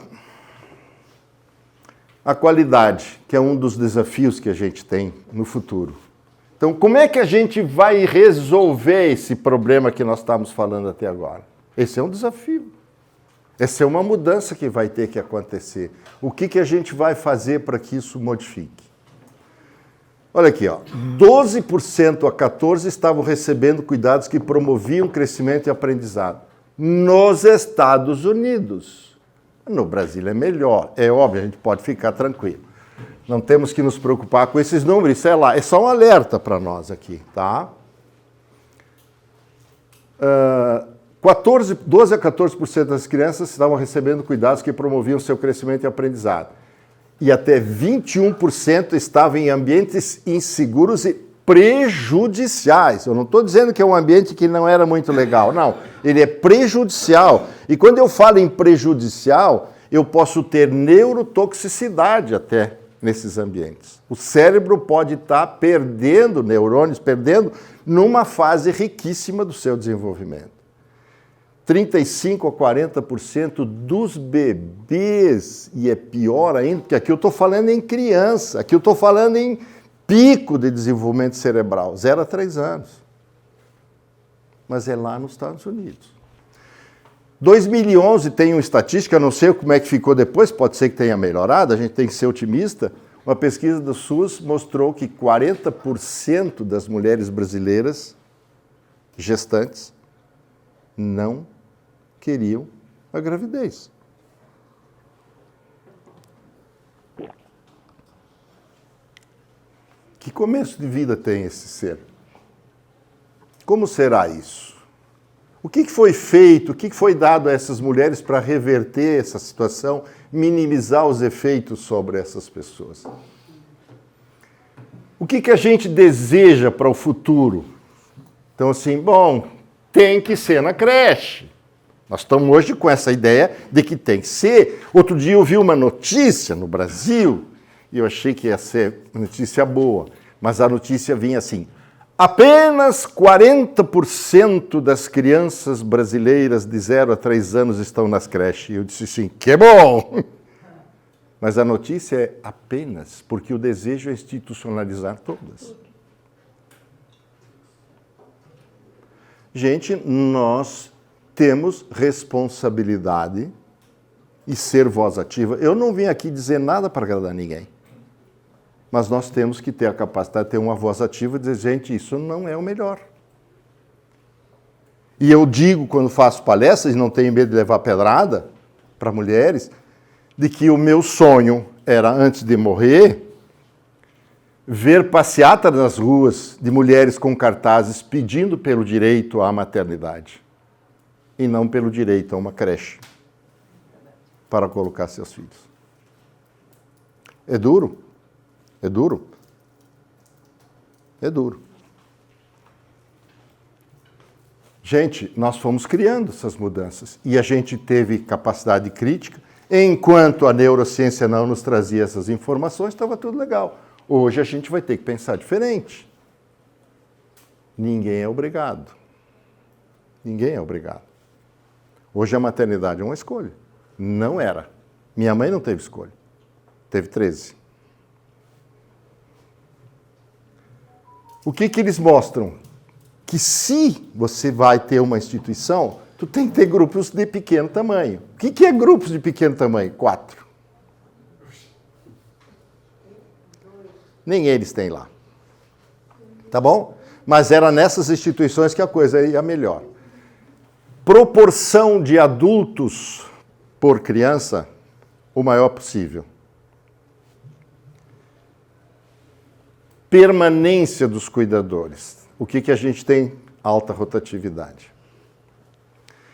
A qualidade, que é um dos desafios que a gente tem no futuro. Então, como é que a gente vai resolver esse problema que nós estamos falando até agora? Esse é um desafio. Essa é uma mudança que vai ter que acontecer. O que a gente vai fazer para que isso modifique? Olha aqui, ó. 12% a 14% estavam recebendo cuidados que promoviam crescimento e aprendizado. Nos Estados Unidos. No Brasil é melhor. É óbvio, a gente pode ficar tranquilo. Não temos que nos preocupar com esses números. Isso é lá. É só um alerta para nós aqui, tá? 12 a 14% das crianças estavam recebendo cuidados que promoviam seu crescimento e aprendizado. E até 21% estavam em ambientes inseguros e prejudiciais. Eu não estou dizendo que é um ambiente que não era muito legal, não. Ele é prejudicial. E quando eu falo em prejudicial, eu posso ter neurotoxicidade até nesses ambientes. O cérebro pode estar perdendo neurônios, perdendo numa fase riquíssima do seu desenvolvimento. 35% a 40% dos bebês, e é pior ainda, porque aqui eu estou falando em criança, aqui eu estou falando em pico de desenvolvimento cerebral, 0 a 3 anos. Mas é lá nos Estados Unidos. 2011 tem uma estatística, eu não sei como é que ficou depois, pode ser que tenha melhorado, a gente tem que ser otimista. Uma pesquisa do SUS mostrou que 40% das mulheres brasileiras gestantes não queriam a gravidez. Que começo de vida tem esse ser? Como será isso? O que foi feito, o que foi dado a essas mulheres para reverter essa situação, minimizar os efeitos sobre essas pessoas? O que a gente deseja para o futuro? Então, assim, bom, tem que ser na creche. Nós estamos hoje com essa ideia de que tem que ser. Outro dia eu vi uma notícia no Brasil, e eu achei que ia ser uma notícia boa, mas a notícia vinha assim: apenas 40% das crianças brasileiras de 0 a 3 anos estão nas creches. E eu disse assim, que bom! Mas a notícia é apenas, porque o desejo é institucionalizar todas. Gente, nós temos responsabilidade e ser voz ativa. Eu não vim aqui dizer nada para agradar ninguém. Mas nós temos que ter a capacidade de ter uma voz ativa e dizer, gente, isso não é o melhor. E eu digo, quando faço palestras, e não tenho medo de levar pedrada para mulheres, de que o meu sonho era, antes de morrer, ver passeata nas ruas de mulheres com cartazes pedindo pelo direito à maternidade e não pelo direito a uma creche para colocar seus filhos. É duro? É duro? É duro. Gente, nós fomos criando essas mudanças e a gente teve capacidade crítica. Enquanto a neurociência não nos trazia essas informações, estava tudo legal. Hoje a gente vai ter que pensar diferente. Ninguém é obrigado. Ninguém é obrigado. Hoje a maternidade é uma escolha. Não era. Minha mãe não teve escolha. Teve 13. O que eles mostram? Que se você vai ter uma instituição, tu tem que ter grupos de pequeno tamanho. O que é grupos de pequeno tamanho? 4. Nem eles têm lá. Tá bom? Mas era nessas instituições que a coisa ia melhor. Proporção de adultos por criança, o maior possível. Permanência dos cuidadores. O que a gente tem? Alta rotatividade.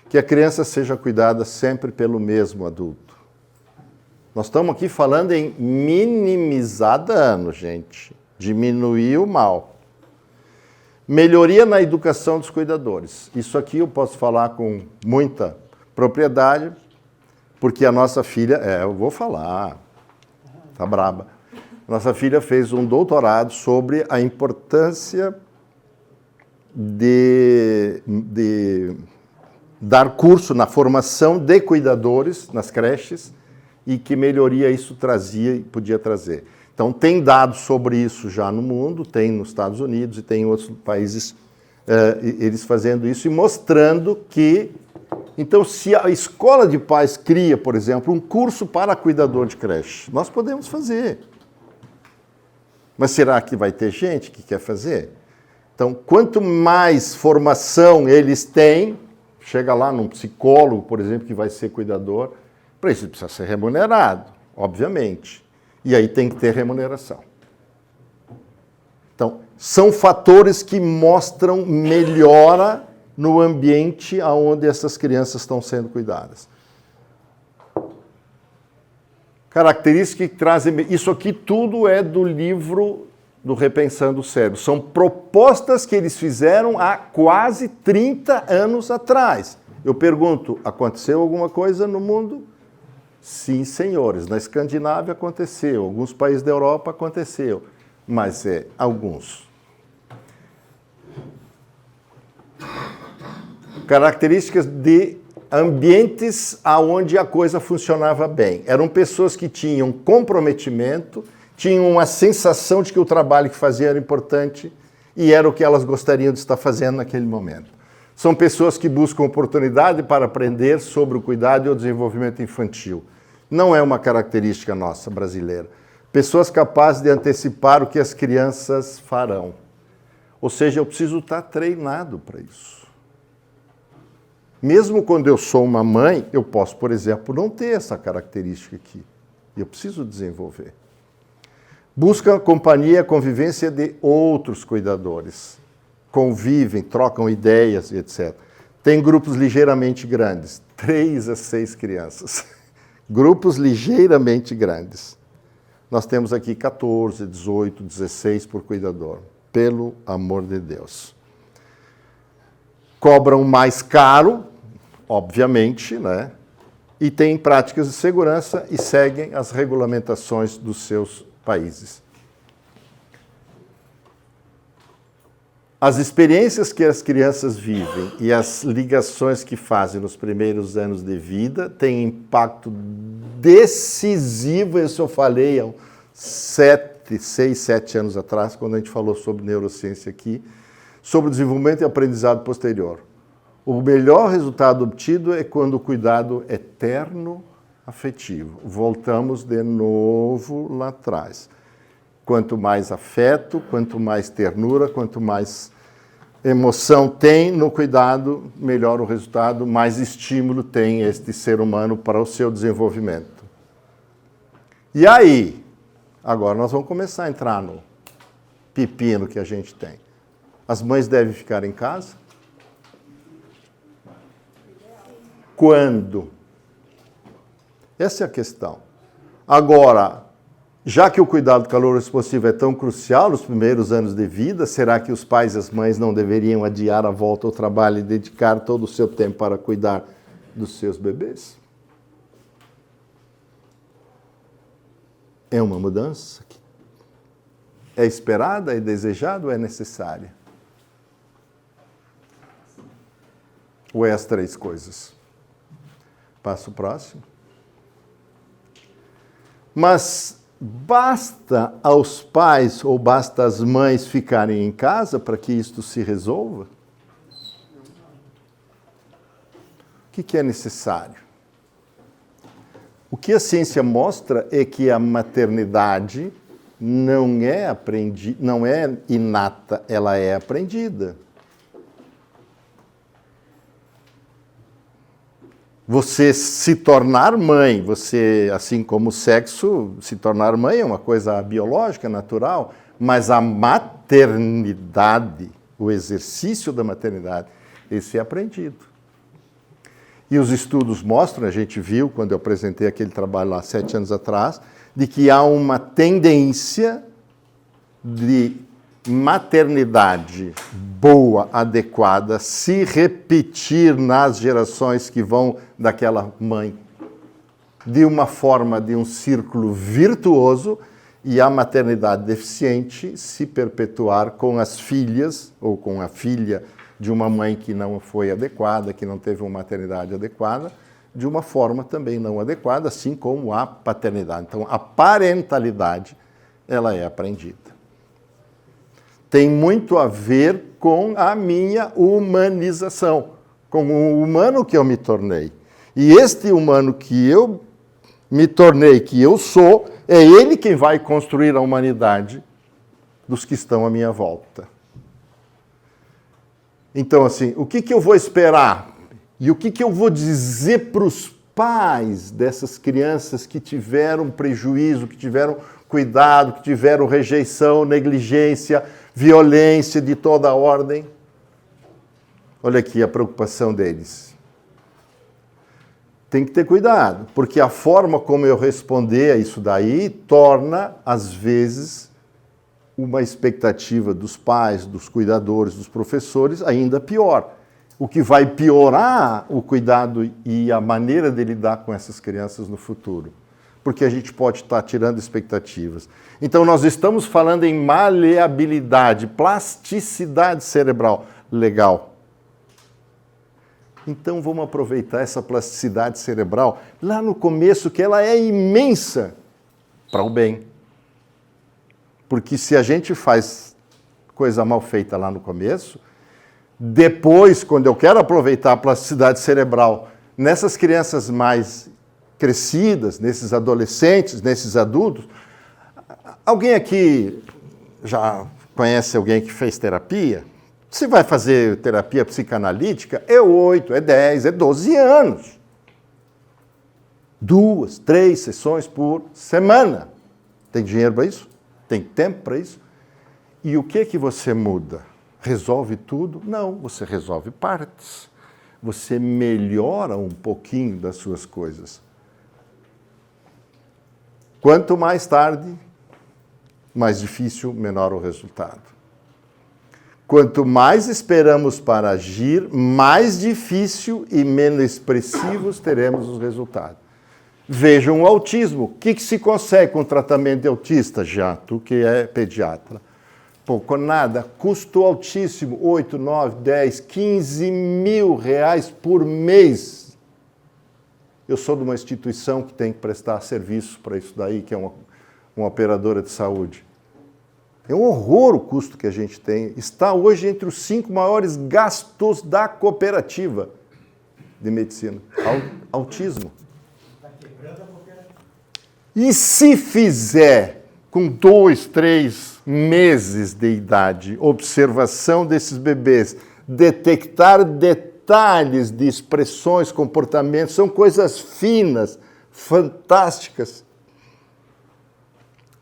Que a criança seja cuidada sempre pelo mesmo adulto. Nós estamos aqui falando em minimizar dano, gente. Diminuir o mal. Melhoria na educação dos cuidadores. Isso aqui eu posso falar com muita propriedade, porque a nossa filha... eu vou falar. Tá braba. Nossa filha fez um doutorado sobre a importância de dar curso na formação de cuidadores nas creches e que melhoria isso trazia e podia trazer. Então, tem dados sobre isso já no mundo, tem nos Estados Unidos e tem em outros países eles fazendo isso e mostrando que... Então, se a escola de pais cria, por exemplo, um curso para cuidador de creche, nós podemos fazer. Mas será que vai ter gente que quer fazer? Então, quanto mais formação eles têm, chega lá num psicólogo, por exemplo, que vai ser cuidador, para isso precisa ser remunerado, obviamente. E aí tem que ter remuneração. Então, são fatores que mostram melhora no ambiente onde essas crianças estão sendo cuidadas. Características que trazem... Isso aqui tudo é do livro do Repensando o Cérebro. São propostas que eles fizeram há quase 30 anos atrás. Eu pergunto, aconteceu alguma coisa no mundo? Sim, senhores. Na Escandinávia aconteceu, alguns países da Europa aconteceu, mas alguns. Características de ambientes onde a coisa funcionava bem. Eram pessoas que tinham comprometimento, tinham uma sensação de que o trabalho que faziam era importante e era o que elas gostariam de estar fazendo naquele momento. São pessoas que buscam oportunidade para aprender sobre o cuidado e o desenvolvimento infantil. Não é uma característica nossa, brasileira. Pessoas capazes de antecipar o que as crianças farão. Ou seja, eu preciso estar treinado para isso. Mesmo quando eu sou uma mãe, eu posso, por exemplo, não ter essa característica aqui. Eu preciso desenvolver. Buscam a companhia e a convivência de outros cuidadores. Convivem, trocam ideias, etc. Tem grupos ligeiramente grandes, 3 a 6 crianças. Grupos ligeiramente grandes. Nós temos aqui 14, 18, 16 por cuidador. Pelo amor de Deus. Cobram mais caro, obviamente, né? E têm práticas de segurança e seguem as regulamentações dos seus países. As experiências que as crianças vivem e as ligações que fazem nos primeiros anos de vida têm impacto decisivo, isso eu falei há 6, 7 anos atrás, quando a gente falou sobre neurociência aqui, sobre o desenvolvimento e aprendizado posterior. O melhor resultado obtido é quando o cuidado é terno afetivo. Voltamos de novo lá atrás. Quanto mais afeto, quanto mais ternura, quanto mais emoção tem no cuidado, melhor o resultado, mais estímulo tem este ser humano para o seu desenvolvimento. E aí, agora nós vamos começar a entrar no pepino que a gente tem. As mães devem ficar em casa? Quando? Essa é a questão. Agora, já que o cuidado calororesponsivo é tão crucial nos primeiros anos de vida, será que os pais e as mães não deveriam adiar a volta ao trabalho e dedicar todo o seu tempo para cuidar dos seus bebês? É uma mudança que é esperada, é desejada ou é necessária? Ou é as 3 coisas? Passo próximo. Mas basta aos pais ou basta às mães ficarem em casa para que isto se resolva? O que é necessário? O que a ciência mostra é que a maternidade não é inata, ela é aprendida. Você se tornar mãe, você, assim como o sexo, se tornar mãe é uma coisa biológica, natural, mas a maternidade, o exercício da maternidade, esse é aprendido. E os estudos mostram, a gente viu quando eu apresentei aquele trabalho lá 7 anos atrás, de que há uma tendência de maternidade boa, adequada, se repetir nas gerações que vão daquela mãe, de uma forma de um círculo virtuoso, e a maternidade deficiente se perpetuar com as filhas, ou com a filha de uma mãe que não foi adequada, que não teve uma maternidade adequada, de uma forma também não adequada, assim como a paternidade. Então, a parentalidade, ela é aprendida. Tem muito a ver com a minha humanização, com o humano que eu me tornei. E este humano que eu me tornei, que eu sou, é ele quem vai construir a humanidade dos que estão à minha volta. Então, assim, o que eu vou esperar? E o que eu vou dizer para os pais dessas crianças que tiveram prejuízo, que tiveram cuidado, que tiveram rejeição, negligência, violência de toda a ordem? Olha aqui a preocupação deles. Tem que ter cuidado, porque a forma como eu responder a isso daí torna, às vezes, uma expectativa dos pais, dos cuidadores, dos professores ainda pior. O que vai piorar o cuidado e a maneira de lidar com essas crianças no futuro. Porque a gente pode estar tirando expectativas. Então, nós estamos falando em maleabilidade, plasticidade cerebral. Legal. Então, vamos aproveitar essa plasticidade cerebral lá no começo, que ela é imensa para o bem. Porque se a gente faz coisa mal feita lá no começo, depois, quando eu quero aproveitar a plasticidade cerebral nessas crianças mais crescidas, nesses adolescentes, nesses adultos, alguém aqui já conhece alguém que fez terapia? Se vai fazer terapia psicanalítica, é 8, é 10, é 12 anos. 2, 3 sessões por semana. Tem dinheiro para isso? Tem tempo para isso? E o que você muda? Resolve tudo? Não, você resolve partes. Você melhora um pouquinho das suas coisas. Quanto mais tarde, mais difícil, menor o resultado. Quanto mais esperamos para agir, mais difícil e menos expressivos teremos os resultados. Vejam o autismo. O que se consegue com o tratamento de autista, já? Tu que é pediatra. Pouco nada. Custo altíssimo. 8, 9, 10, 15 mil reais por mês. Eu sou de uma instituição que tem que prestar serviço para isso daí, que é uma operadora de saúde. É um horror o custo que a gente tem. Está hoje entre os 5 maiores gastos da cooperativa de medicina. Autismo. E se fizer com 2, 3 meses de idade, observação desses bebês, detectar detalhes de expressões, comportamentos, são coisas finas, fantásticas.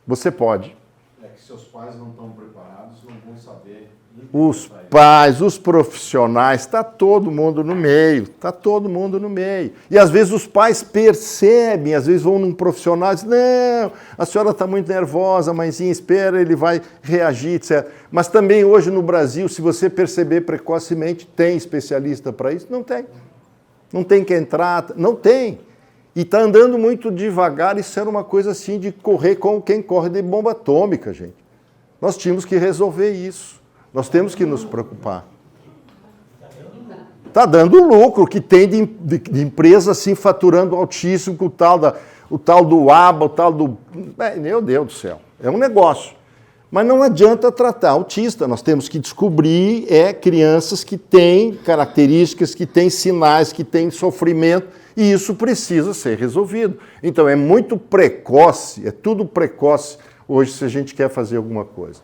Você pode. É que seus pais não estão preparados, não vão saber. Os pais, os profissionais, está todo mundo no meio, está todo mundo no meio. E às vezes os pais percebem, às vezes vão num profissional e dizem, não, a senhora está muito nervosa, mãezinha, espera, ele vai reagir, etc. Mas também hoje no Brasil, se você perceber precocemente, tem especialista para isso? Não tem. Não tem quem trata, não tem. E está andando muito devagar, isso era uma coisa assim de correr como quem corre de bomba atômica, gente. Nós tínhamos que resolver isso. Nós temos que nos preocupar. Está dando lucro que tem de empresa assim faturando altíssimo, com o tal do ABA, o tal do... meu Deus do céu, é um negócio. Mas não adianta tratar autista, nós temos que descobrir crianças que têm características, que têm sinais, que têm sofrimento, e isso precisa ser resolvido. Então é muito precoce, é tudo precoce hoje se a gente quer fazer alguma coisa.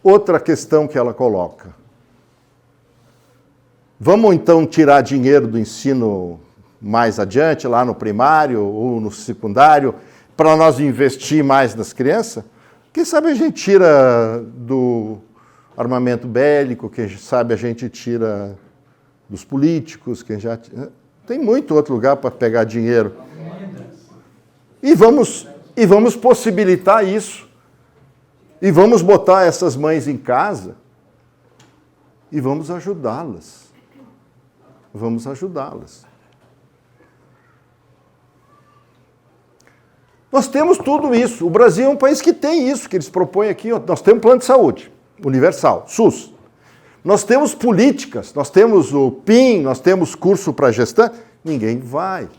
Outra questão que ela coloca. Vamos então tirar dinheiro do ensino mais adiante, lá no primário ou no secundário, para nós investir mais nas crianças? Quem sabe a gente tira do armamento bélico, quem sabe a gente tira dos políticos, tem muito outro lugar para pegar dinheiro. E vamos possibilitar isso. E vamos botar essas mães em casa e vamos ajudá-las. Vamos ajudá-las. Nós temos tudo isso. O Brasil é um país que tem isso, que eles propõem aqui. Nós temos plano de saúde universal, SUS. Nós temos políticas, nós temos o PIN, nós temos curso para gestante. Ninguém vai.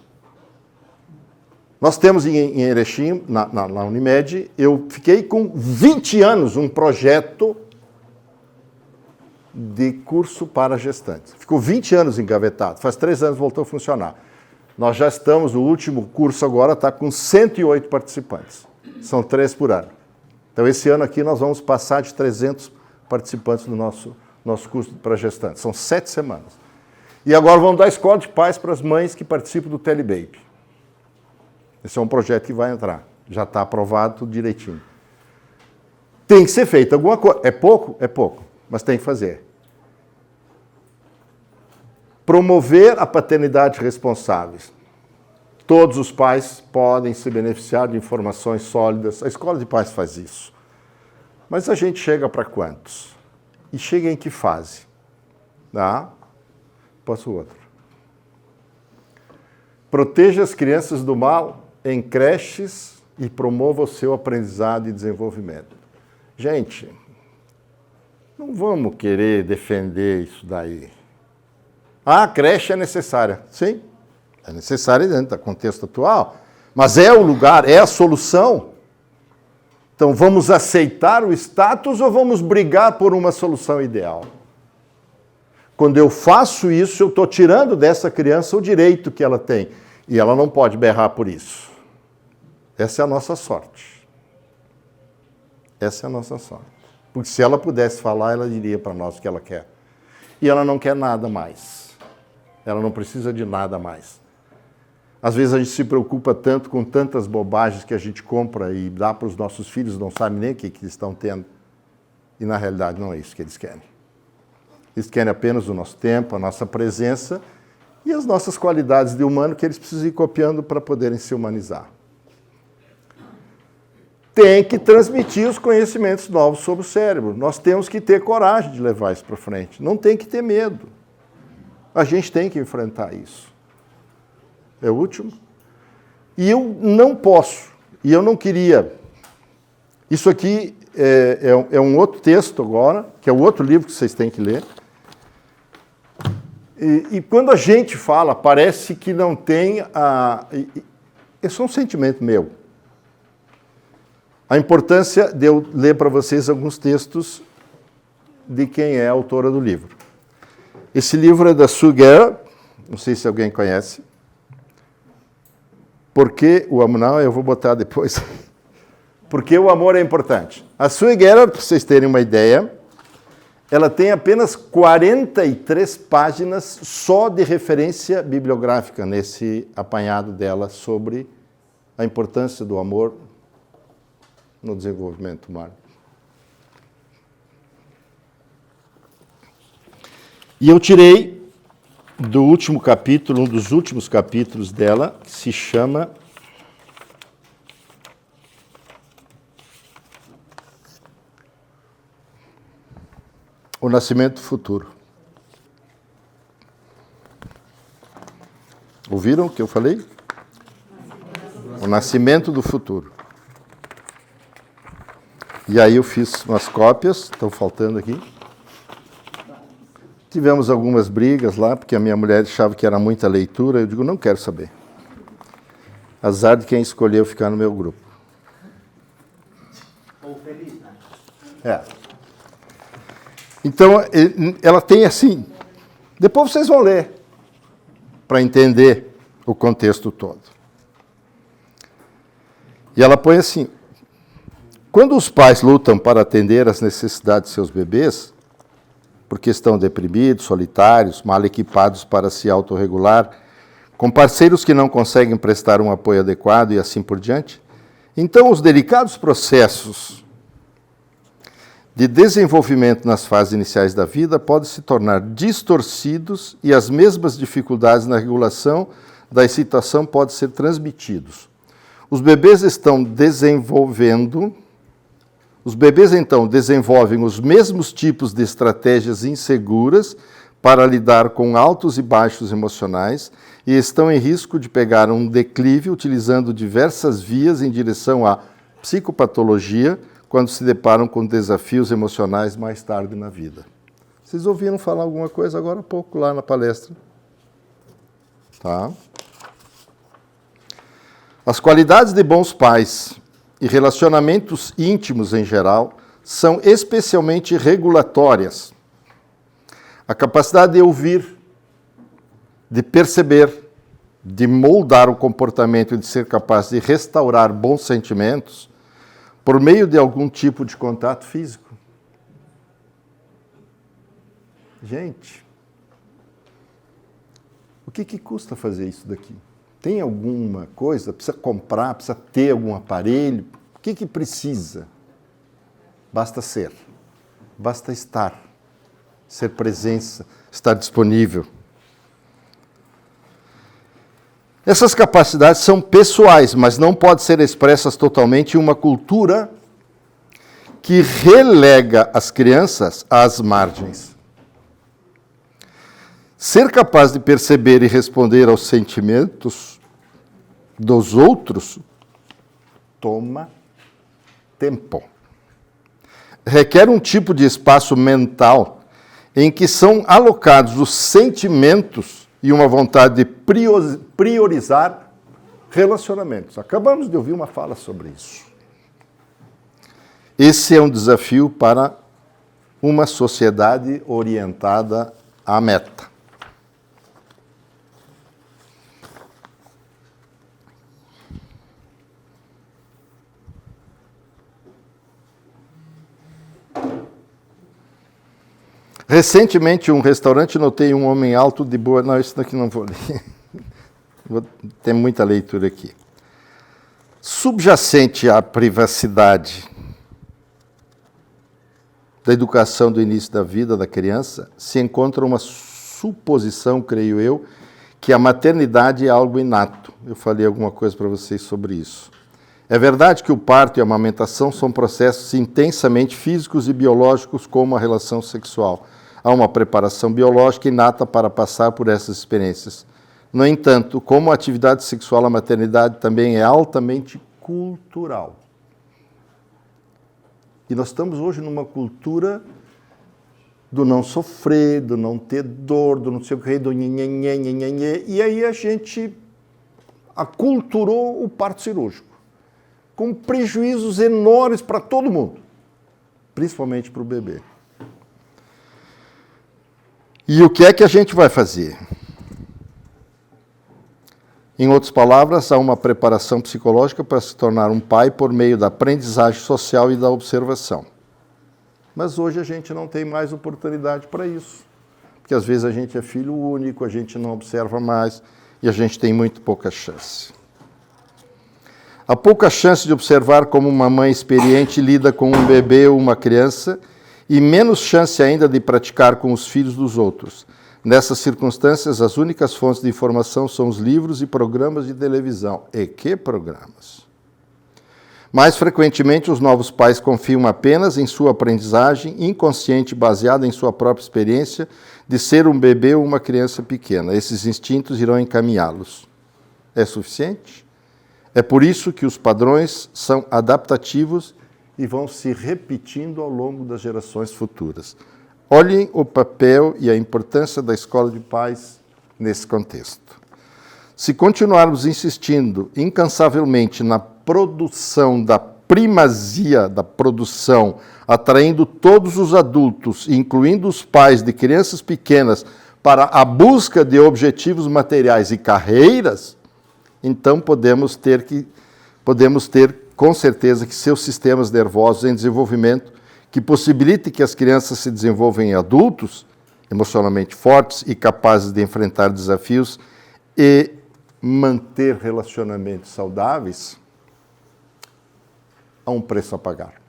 Nós temos em Erechim, na Unimed, eu fiquei com 20 anos um projeto de curso para gestantes. Ficou 20 anos engavetado, faz 3 anos voltou a funcionar. Nós já estamos, o último curso agora está com 108 participantes. São 3 por ano. Então esse ano aqui nós vamos passar de 300 participantes do nosso curso para gestantes. São 7 semanas. E agora vamos dar escola de pais para as mães que participam do Telebaby. Esse é um projeto que vai entrar. Já está aprovado tudo direitinho. Tem que ser feito alguma coisa. É pouco? É pouco. mas tem que fazer. Promover a paternidade responsável. Todos os pais podem se beneficiar de informações sólidas. A escola de pais faz isso. Mas a gente chega para quantos? E chega em que fase? Tá? Posso outro. Proteja as crianças do mal em creches e promova o seu aprendizado e desenvolvimento. Gente, não vamos querer defender isso daí. A creche é necessária. Sim, é necessária dentro do contexto atual. Mas é o lugar, é a solução. Então, vamos aceitar o status ou vamos brigar por uma solução ideal? Quando eu faço isso, eu estou tirando dessa criança o direito que ela tem. E ela não pode berrar por isso. Essa é a nossa sorte. Essa é a nossa sorte. Porque se ela pudesse falar, ela diria para nós o que ela quer. E ela não quer nada mais. Ela não precisa de nada mais. Às vezes a gente se preocupa tanto com tantas bobagens que a gente compra e dá para os nossos filhos, não sabem nem o que eles estão tendo. E na realidade não é isso que eles querem. Eles querem apenas o nosso tempo, a nossa presença e as nossas qualidades de humano que eles precisam ir copiando para poderem se humanizar. Tem que transmitir os conhecimentos novos sobre o cérebro. Nós temos que ter coragem de levar isso para frente. Não tem que ter medo. A gente tem que enfrentar isso. É o último. E eu não posso, e eu não queria. Isso aqui é um outro texto agora, que é o outro livro que vocês têm que ler. E quando a gente fala, parece que não tem é só um sentimento meu. A importância de eu ler para vocês alguns textos de quem é a autora do livro. Esse livro é da Sue Gerhardt, não sei se alguém conhece. Porque o amor... Não, eu vou botar depois. Porque o amor é importante. A Sue Gerhardt, para vocês terem uma ideia, ela tem apenas 43 páginas só de referência bibliográfica nesse apanhado dela sobre a importância do amor no desenvolvimento humano. E eu tirei do último capítulo, um dos últimos capítulos dela, que se chama O Nascimento Futuro. Ouviram o que eu falei? O Nascimento do Futuro. E aí eu fiz umas cópias, estão faltando aqui. Tivemos algumas brigas lá, porque a minha mulher achava que era muita leitura. Eu digo, não quero saber. Azar de quem escolheu ficar no meu grupo. Ou feliz, né? É. Então, ela tem assim... Depois vocês vão ler, para entender o contexto todo. E ela põe assim... Quando os pais lutam para atender às necessidades de seus bebês, porque estão deprimidos, solitários, mal equipados para se autorregular, com parceiros que não conseguem prestar um apoio adequado e assim por diante, então os delicados processos de desenvolvimento nas fases iniciais da vida podem se tornar distorcidos e as mesmas dificuldades na regulação da excitação podem ser transmitidos. Os bebês então desenvolvem os mesmos tipos de estratégias inseguras para lidar com altos e baixos emocionais e estão em risco de pegar um declive utilizando diversas vias em direção à psicopatologia quando se deparam com desafios emocionais mais tarde na vida. Vocês ouviram falar alguma coisa agora há pouco lá na palestra? Tá? As qualidades de bons pais e relacionamentos íntimos em geral são especialmente regulatórias. A capacidade de ouvir, de perceber, de moldar o comportamento e de ser capaz de restaurar bons sentimentos por meio de algum tipo de contato físico. Gente, o que custa fazer isso daqui? Tem alguma coisa? Precisa comprar? Precisa ter algum aparelho? O que precisa? Basta ser. Basta estar. ser presença, estar disponível. Essas capacidades são pessoais, mas não podem ser expressas totalmente em uma cultura que relega as crianças às margens. Ser capaz de perceber e responder aos sentimentos dos outros toma tempo. Requer um tipo de espaço mental em que são alocados os sentimentos e uma vontade de priorizar relacionamentos. Acabamos de ouvir uma fala sobre isso. Esse é um desafio para uma sociedade orientada à meta. Recentemente, em um restaurante, notei um homem alto de boa... Não, isso daqui não vou ler. Tem muita leitura aqui. Subjacente à privacidade da educação do início da vida da criança, se encontra uma suposição, creio eu, que a maternidade é algo inato. Eu falei alguma coisa para vocês sobre isso. É verdade que o parto e a amamentação são processos intensamente físicos e biológicos, como a relação sexual. Há uma preparação biológica inata para passar por essas experiências. No entanto, como a atividade sexual, a maternidade também é altamente cultural. E nós estamos hoje numa cultura do não sofrer, do não ter dor, do não sei o que, do nhenhenhê, nhenhenhê. E aí a gente aculturou o parto cirúrgico, com prejuízos enormes para todo mundo, principalmente para o bebê. E o que é que a gente vai fazer? Em outras palavras, há uma preparação psicológica para se tornar um pai por meio da aprendizagem social e da observação. Mas hoje a gente não tem mais oportunidade para isso, porque às vezes a gente é filho único, a gente não observa mais e a gente tem muito pouca chance. Há pouca chance de observar como uma mãe experiente lida com um bebê ou uma criança e menos chance ainda de praticar com os filhos dos outros. Nessas circunstâncias, as únicas fontes de informação são os livros e programas de televisão. E que programas? Mais frequentemente, os novos pais confiam apenas em sua aprendizagem inconsciente baseada em sua própria experiência de ser um bebê ou uma criança pequena. Esses instintos irão encaminhá-los. É suficiente? É por isso que os padrões são adaptativos e vão se repetindo ao longo das gerações futuras. Olhem o papel e a importância da escola de pais nesse contexto. Se continuarmos insistindo incansavelmente na produção da primazia da produção, atraindo todos os adultos, incluindo os pais de crianças pequenas, para a busca de objetivos materiais e carreiras, então podemos ter com certeza que seus sistemas nervosos em desenvolvimento, que possibilite que as crianças se desenvolvam em adultos, emocionalmente fortes e capazes de enfrentar desafios e manter relacionamentos saudáveis, há um preço a pagar.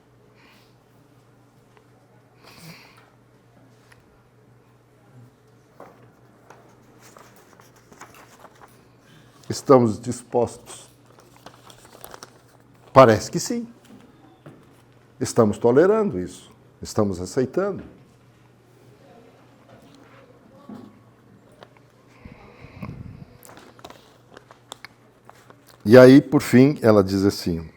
Estamos dispostos? Parece que sim. Estamos tolerando isso. Estamos aceitando. E aí, por fim, ela diz assim: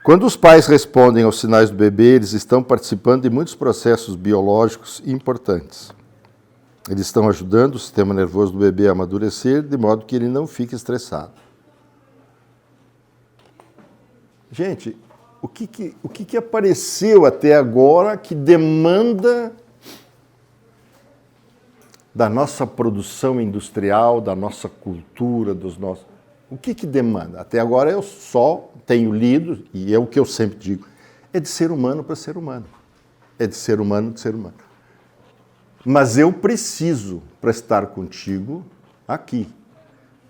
quando os pais respondem aos sinais do bebê, eles estão participando de muitos processos biológicos importantes. Eles estão ajudando o sistema nervoso do bebê a amadurecer, de modo que ele não fique estressado. Gente, o que apareceu até agora que demanda da nossa produção industrial, da nossa cultura, dos nossos... O que demanda? Até agora eu só tenho lido, e é o que eu sempre digo, é de ser humano para ser humano. É de ser humano para ser humano. Mas eu preciso para estar contigo aqui.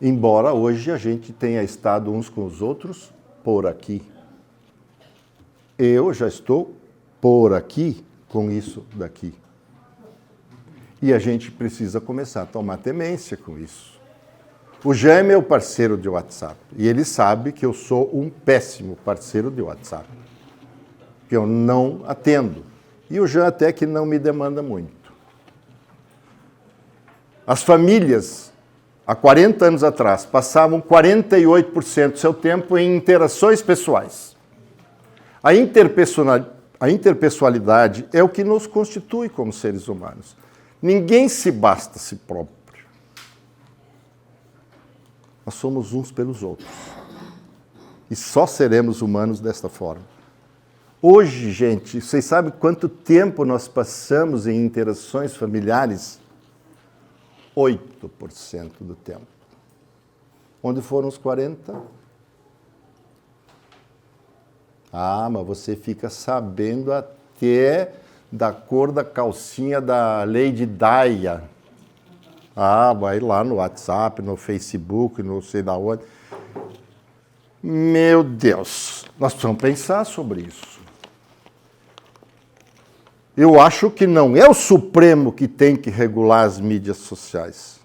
Embora hoje a gente tenha estado uns com os outros por aqui. Eu já estou por aqui com isso daqui. E a gente precisa começar a tomar temência com isso. O Jean é meu parceiro de WhatsApp. E ele sabe que eu sou um péssimo parceiro de WhatsApp. Que eu não atendo. E o Jean até que não me demanda muito. As famílias, há 40 anos atrás, passavam 48% do seu tempo em interações pessoais. A interpessoalidade é o que nos constitui como seres humanos. Ninguém se basta a si próprio. Nós somos uns pelos outros. E só seremos humanos desta forma. Hoje, gente, vocês sabem quanto tempo nós passamos em interações familiares? 8% do tempo. Onde foram os 40%? Ah, mas você fica sabendo até da cor da calcinha da Lady Daya. Ah, vai lá no WhatsApp, no Facebook, não sei da onde. Meu Deus, nós precisamos pensar sobre isso. Eu acho que não é o Supremo que tem que regular as mídias sociais.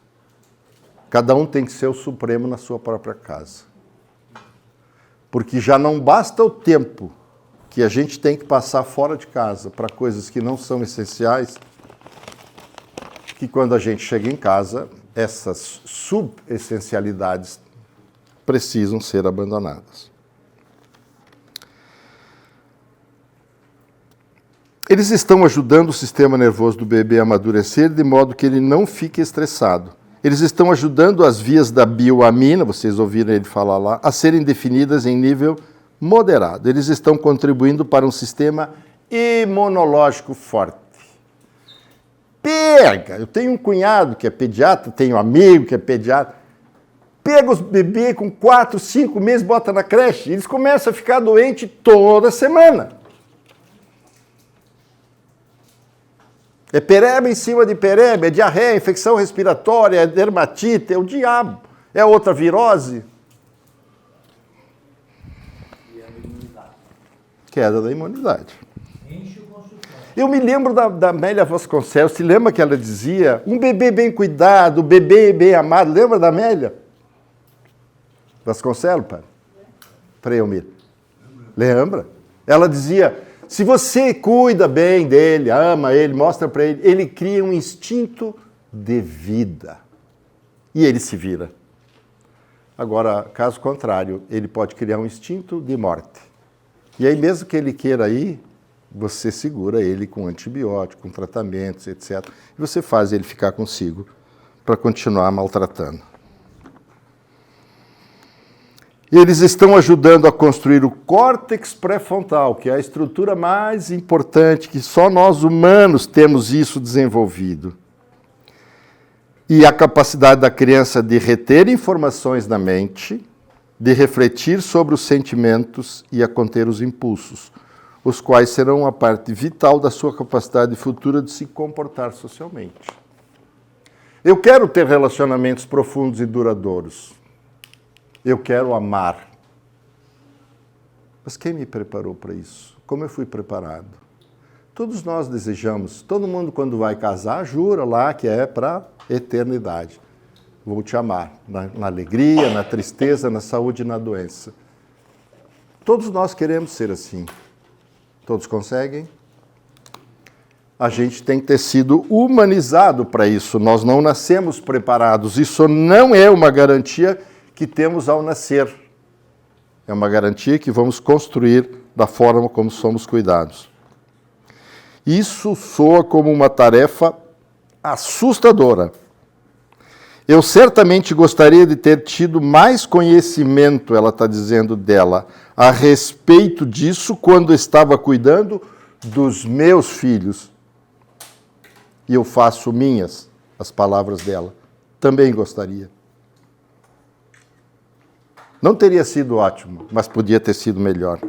Cada um tem que ser o Supremo na sua própria casa. Porque já não basta o tempo que a gente tem que passar fora de casa para coisas que não são essenciais, que quando a gente chega em casa, essas subessencialidades precisam ser abandonadas. Eles estão ajudando o sistema nervoso do bebê a amadurecer de modo que ele não fique estressado. Eles estão ajudando as vias da bioamina, vocês ouviram ele falar lá, a serem definidas em nível moderado. Eles estão contribuindo para um sistema imunológico forte. Pega! Eu tenho um cunhado que é pediatra, tenho um amigo que é pediatra. Pega os bebês com 4, 5 meses, bota na creche, eles começam a ficar doentes toda semana. É pereba em cima de pereba, é diarreia, infecção respiratória, é dermatite, é o diabo. É outra virose. E a imunidade. Queda da imunidade. Eu me lembro da Amélia Vasconcelos, se lembra que ela dizia, um bebê bem cuidado, um bebê bem amado, lembra da Amélia Vasconcelos, pai? Frei Elmir. Lembra? Ela dizia, se você cuida bem dele, ama ele, mostra para ele, ele cria um instinto de vida. E ele se vira. Agora, caso contrário, ele pode criar um instinto de morte. E aí, mesmo que ele queira ir, você segura ele com antibiótico, com tratamentos, etc. E você faz ele ficar consigo para continuar maltratando. E eles estão ajudando a construir o córtex pré-frontal, que é a estrutura mais importante, que só nós humanos temos isso desenvolvido. E a capacidade da criança de reter informações na mente, de refletir sobre os sentimentos e a conter os impulsos, os quais serão uma parte vital da sua capacidade futura de se comportar socialmente. Eu quero ter relacionamentos profundos e duradouros. Eu quero amar. Mas quem me preparou para isso? Como eu fui preparado? Todos nós desejamos. Todo mundo, quando vai casar, jura lá que é para eternidade. Vou te amar. Na alegria, na tristeza, na saúde e na doença. Todos nós queremos ser assim. Todos conseguem? A gente tem que ter sido humanizado para isso. Nós não nascemos preparados. Isso não é uma garantia que temos ao nascer. É uma garantia que vamos construir da forma como somos cuidados. Isso soa como uma tarefa assustadora. Eu certamente gostaria de ter tido mais conhecimento, ela está dizendo dela, a respeito disso quando estava cuidando dos meus filhos. E eu faço minhas as palavras dela. Também gostaria. Não teria sido ótimo, mas podia ter sido melhor.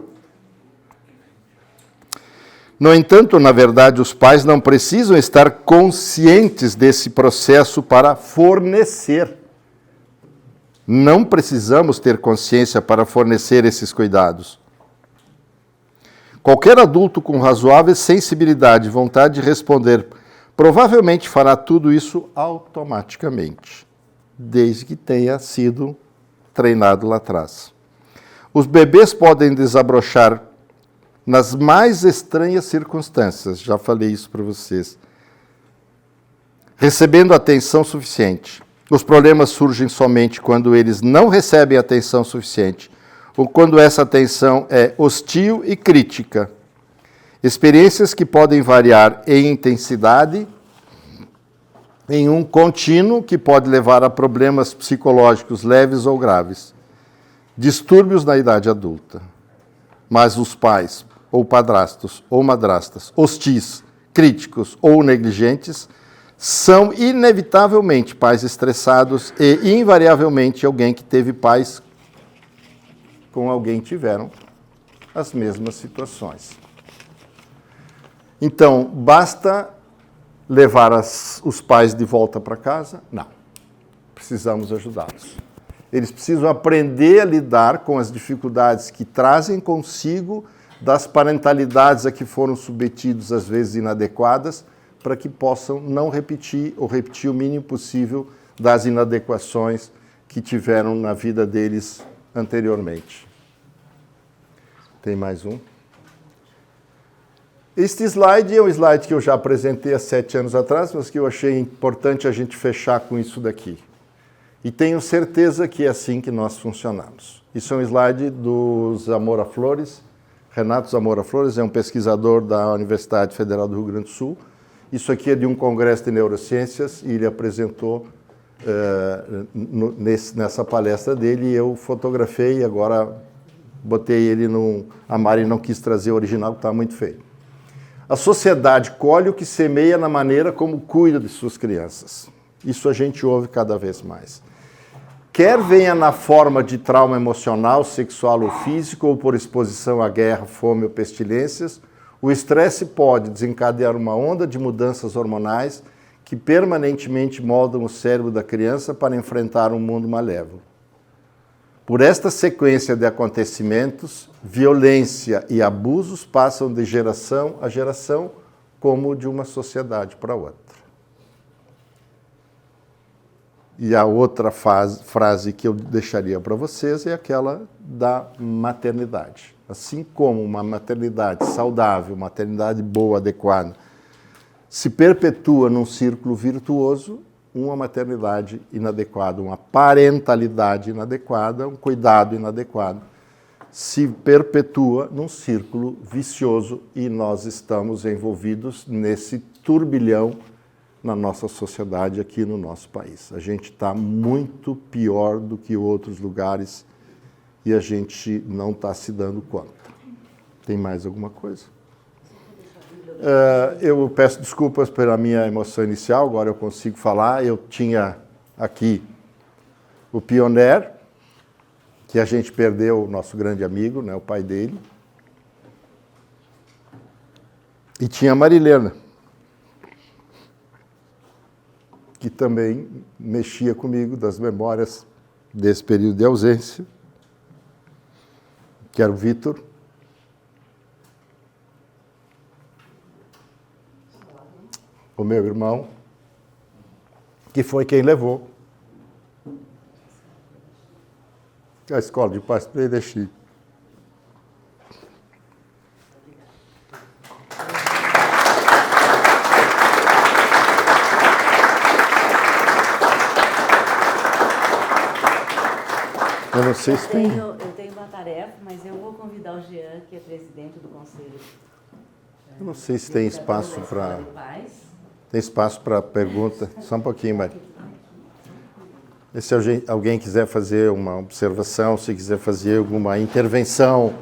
No entanto, na verdade, os pais não precisam estar conscientes desse processo para fornecer. Não precisamos ter consciência para fornecer esses cuidados. Qualquer adulto com razoável sensibilidade e vontade de responder provavelmente fará tudo isso automaticamente, desde que tenha sido treinado lá atrás. Os bebês podem desabrochar nas mais estranhas circunstâncias, já falei isso para vocês, recebendo atenção suficiente. Os problemas surgem somente quando eles não recebem atenção suficiente, ou quando essa atenção é hostil e crítica. Experiências que podem variar em intensidade, em um contínuo que pode levar a problemas psicológicos leves ou graves. Distúrbios na idade adulta. Mas os pais, ou padrastos, ou madrastas, hostis, críticos ou negligentes, são inevitavelmente pais estressados e invariavelmente alguém que teve pais com alguém tiveram as mesmas situações. Então, basta levar os pais de volta para casa? Não. Precisamos ajudá-los. Eles precisam aprender a lidar com as dificuldades que trazem consigo das parentalidades a que foram submetidos, às vezes inadequadas, para que possam não repetir ou repetir o mínimo possível das inadequações que tiveram na vida deles anteriormente. Tem mais um. Este slide é um slide que eu já apresentei há 7 anos atrás, mas que eu achei importante a gente fechar com isso daqui. E tenho certeza que é assim que nós funcionamos. Isso é um slide do Zamora Flores. Renato Zamora Flores é um pesquisador da Universidade Federal do Rio Grande do Sul. Isso aqui é de um congresso de neurociências e ele apresentou nessa palestra dele e eu fotografei e agora botei ele no... A Mari não quis trazer o original, porque está muito feio. A sociedade colhe o que semeia na maneira como cuida de suas crianças. Isso a gente ouve cada vez mais. Quer venha na forma de trauma emocional, sexual ou físico, ou por exposição à guerra, fome ou pestilências, o estresse pode desencadear uma onda de mudanças hormonais que permanentemente moldam o cérebro da criança para enfrentar um mundo malévolo. Por esta sequência de acontecimentos, violência e abusos passam de geração a geração, como de uma sociedade para outra. E a outra frase que eu deixaria para vocês é aquela da maternidade. Assim como uma maternidade saudável, maternidade boa, adequada, se perpetua num círculo virtuoso, uma maternidade inadequada, uma parentalidade inadequada, um cuidado inadequado, se perpetua num círculo vicioso e nós estamos envolvidos nesse turbilhão na nossa sociedade aqui no nosso país. A gente está muito pior do que outros lugares e a gente não está se dando conta. Tem mais alguma coisa? Eu peço desculpas pela minha emoção inicial, agora eu consigo falar. Eu tinha aqui o Pioner, que a gente perdeu, o nosso grande amigo, né, o pai dele. E tinha a Marilena, que também mexia comigo das memórias desse período de ausência, que era o Vitor. O meu irmão, que foi quem levou a escola de paz para Erechim. Eu não sei se tem... Eu tenho uma tarefa, mas eu vou convidar o Jean, que é presidente do Conselho. Eu não sei se tem espaço para... Tem espaço para pergunta? Só um pouquinho, Maria. E se alguém quiser fazer uma observação, se quiser fazer alguma intervenção,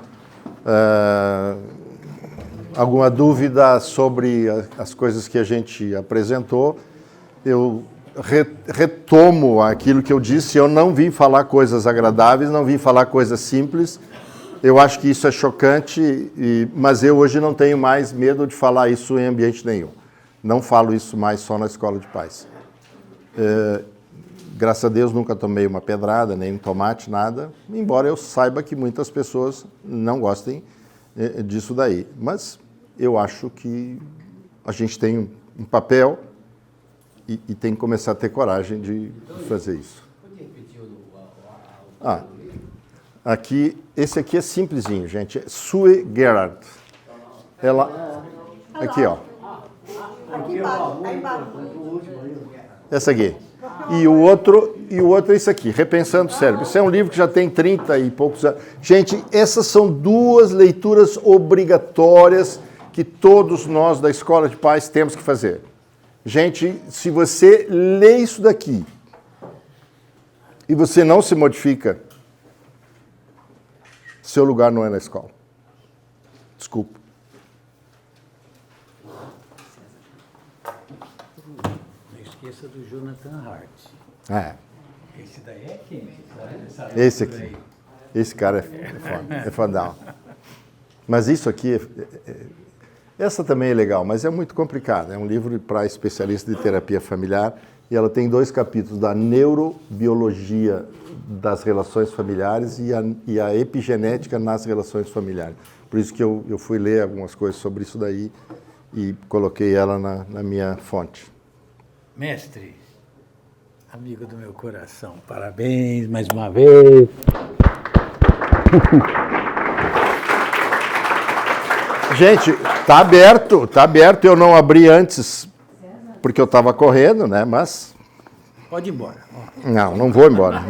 alguma dúvida sobre as coisas que a gente apresentou, eu retomo aquilo que eu disse. Eu não vim falar coisas agradáveis, não vim falar coisas simples. Eu acho que isso é chocante, mas eu hoje não tenho mais medo de falar isso em ambiente nenhum. Não falo isso mais só na escola de paz. Graças a Deus nunca tomei uma pedrada, nem um tomate, nada, embora eu saiba que muitas pessoas não gostem disso daí. Mas eu acho que a gente tem um papel e tem que começar a ter coragem de fazer isso. Podia repetir Aqui, esse aqui é simplesinho, gente. É Sue Gerhardt. Ela... Aqui, ó. Aqui embaixo, aí embaixo. Essa aqui. E o outro é isso aqui, Repensando o Cérebro. Isso é um livro que já tem 30 e poucos anos. Gente, essas são 2 leituras obrigatórias que todos nós da Escola de Pais temos que fazer. Gente, se você lê isso daqui e você não se modifica, seu lugar não é na escola. Desculpa. Não esqueça do Jonathan Hart. Esse daí é quente, sabe? Esse aqui. Esse cara é foda, é fodão. Mas isso aqui, essa também é legal, mas é muito complicado. É um livro para especialistas de terapia familiar e ela tem 2 capítulos da neurobiologia das relações familiares e a epigenética nas relações familiares. Por isso que eu fui ler algumas coisas sobre isso daí e coloquei ela na minha fonte. Mestre, amigo do meu coração, parabéns mais uma vez. Gente, tá aberto. Eu não abri antes porque eu estava correndo, né? Mas Pode ir embora. não vou embora.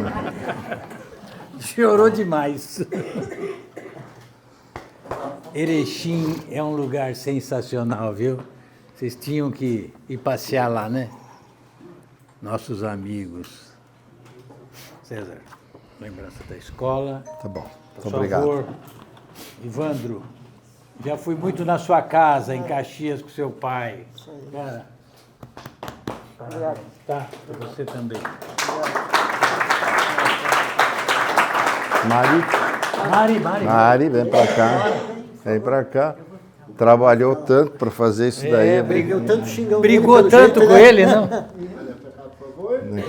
Chorou demais. Erechim é um lugar sensacional, viu? Vocês tinham que ir passear lá, né? Nossos amigos. César, lembrança da escola. Tá bom. Por Muito obrigado. favor, Ivandro, já fui muito na sua casa, em Caxias, com seu pai. Cara, Obrigado. tá, para você também. Mari, vem pra cá. Vem pra cá. Trabalhou tanto para fazer isso daí. Brigou tanto xingando Brigou ele, pelo tanto jeito, com né? ele, não?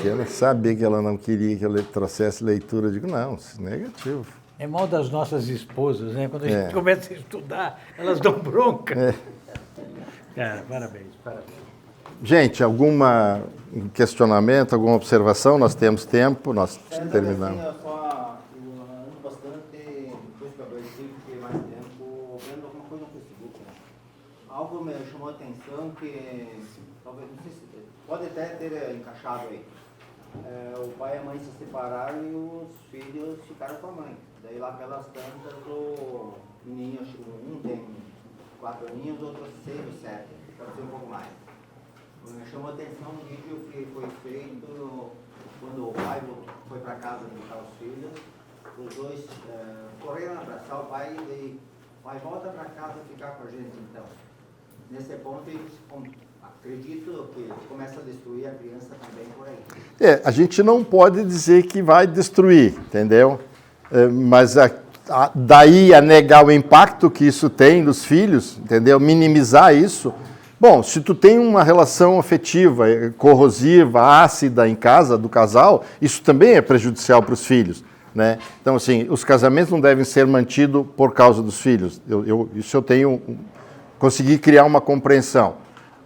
Ela sabia que ela não queria que eu trouxesse leitura. Eu digo, não, isso é negativo. É mal das nossas esposas, né? Quando a gente começa a estudar, elas dão bronca. Cara, parabéns. Gente, algum questionamento, alguma observação? Nós temos tempo, nós terminamos. Assim, eu ando bastante, depois que eu adoeci, fiquei mais tempo vendo alguma coisa no Facebook. Né? Algo me chamou a atenção que, talvez, não sei se pode até ter encaixado aí. O pai e a mãe se separaram e os filhos ficaram com a mãe. Daí lá pelas tantas, o menino, um tem 4 aninhos, o outro 6 ou 7, pode ser um pouco mais. Me chamou a atenção um vídeo que foi feito quando o pai foi para casa buscar os filhos. Os dois correram abraçar o pai e o pai volta para casa ficar com a gente então. Nesse ponto, acredito que começa a destruir a criança também por aí. A gente não pode dizer que vai destruir, entendeu? Mas daí a negar o impacto que isso tem nos filhos, entendeu? Minimizar isso. Bom, se tu tem uma relação afetiva, corrosiva, ácida em casa do casal, isso também é prejudicial para os filhos, né? Então, assim, os casamentos não devem ser mantidos por causa dos filhos. Isso eu tenho... Consegui criar uma compreensão.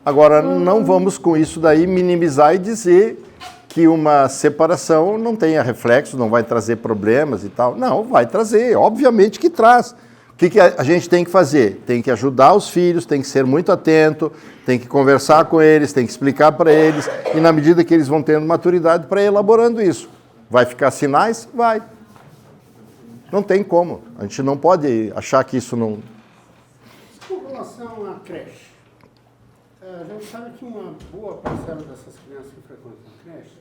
Agora, não vamos com isso daí minimizar e dizer que uma separação não tenha reflexo, não vai trazer problemas e tal. Não, vai trazer, obviamente que traz. O que a gente tem que fazer? Tem que ajudar os filhos, tem que ser muito atento, tem que conversar com eles, tem que explicar para eles, e na medida que eles vão tendo maturidade para ir elaborando isso. Vai ficar sinais? Vai. Não tem como. A gente não pode achar que isso não... Com relação à creche, a gente sabe que uma boa parcela dessas crianças que frequentam a creche,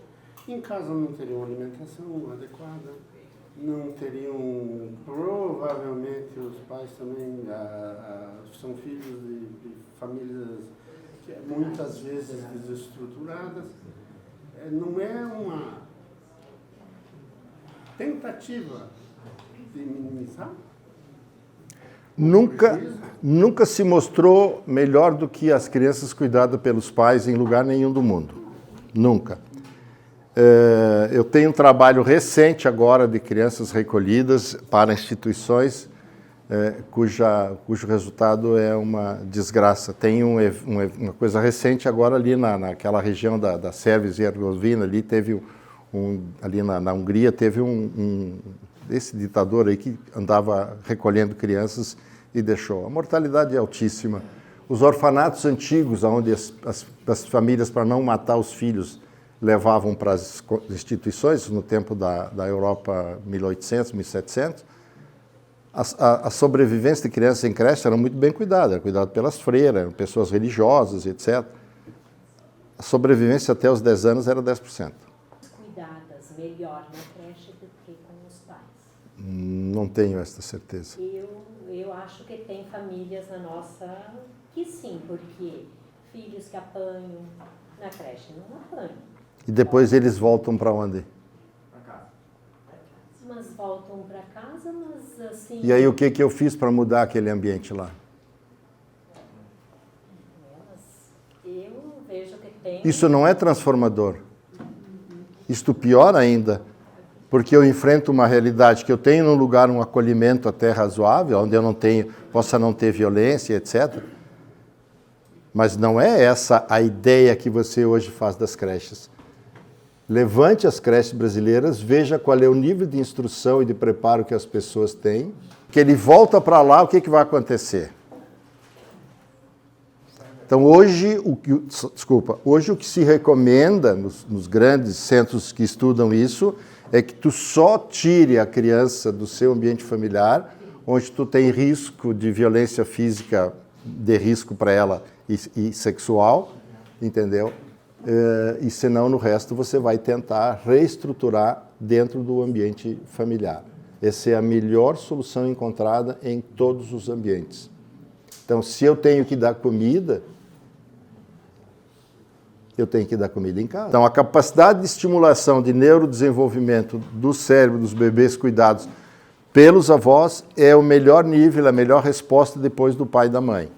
em casa não teriam alimentação adequada, não teriam, provavelmente os pais também são filhos de famílias que muitas vezes desestruturadas. Não é uma tentativa de minimizar? Nunca se mostrou melhor do que as crianças cuidadas pelos pais em lugar nenhum do mundo. Nunca. Eu tenho um trabalho recente agora de crianças recolhidas para instituições cujo resultado é uma desgraça. Tem uma coisa recente agora ali naquela região da Sérvia e Herzegovina, ali teve ali na Hungria, teve esse ditador aí que andava recolhendo crianças e deixou. A mortalidade é altíssima. Os orfanatos antigos, onde as famílias, para não matar os filhos, levavam para as instituições, no tempo da Europa 1800, 1700, a sobrevivência de crianças em creche era muito bem cuidada, era cuidada pelas freiras, eram pessoas religiosas, etc. A sobrevivência até os 10 anos era 10%. Cuidadas melhor na creche do que com os pais? Não tenho essa certeza. Eu acho que tem famílias na nossa que sim, porque filhos que apanham na creche não apanham. E depois eles voltam para onde? Mas voltam para casa, mas assim... E aí o que eu fiz para mudar aquele ambiente lá? Eu vejo que tem... Isso não é transformador. Isto pior ainda, porque eu enfrento uma realidade que eu tenho num lugar um acolhimento até razoável, onde eu possa não ter violência, etc. Mas não é essa a ideia que você hoje faz das creches. Levante as creches brasileiras, veja qual é o nível de instrução e de preparo que as pessoas têm, que ele volta para lá, o que vai acontecer? Então, hoje o que se recomenda nos grandes centros que estudam isso é que tu só tire a criança do seu ambiente familiar, onde tu tem risco de violência física, de risco para ela e sexual, entendeu? E senão no resto você vai tentar reestruturar dentro do ambiente familiar. Essa é a melhor solução encontrada em todos os ambientes. Então, se eu tenho que dar comida, eu tenho que dar comida em casa. Então, a capacidade de estimulação de neurodesenvolvimento do cérebro dos bebês cuidados pelos avós é o melhor nível, a melhor resposta depois do pai e da mãe.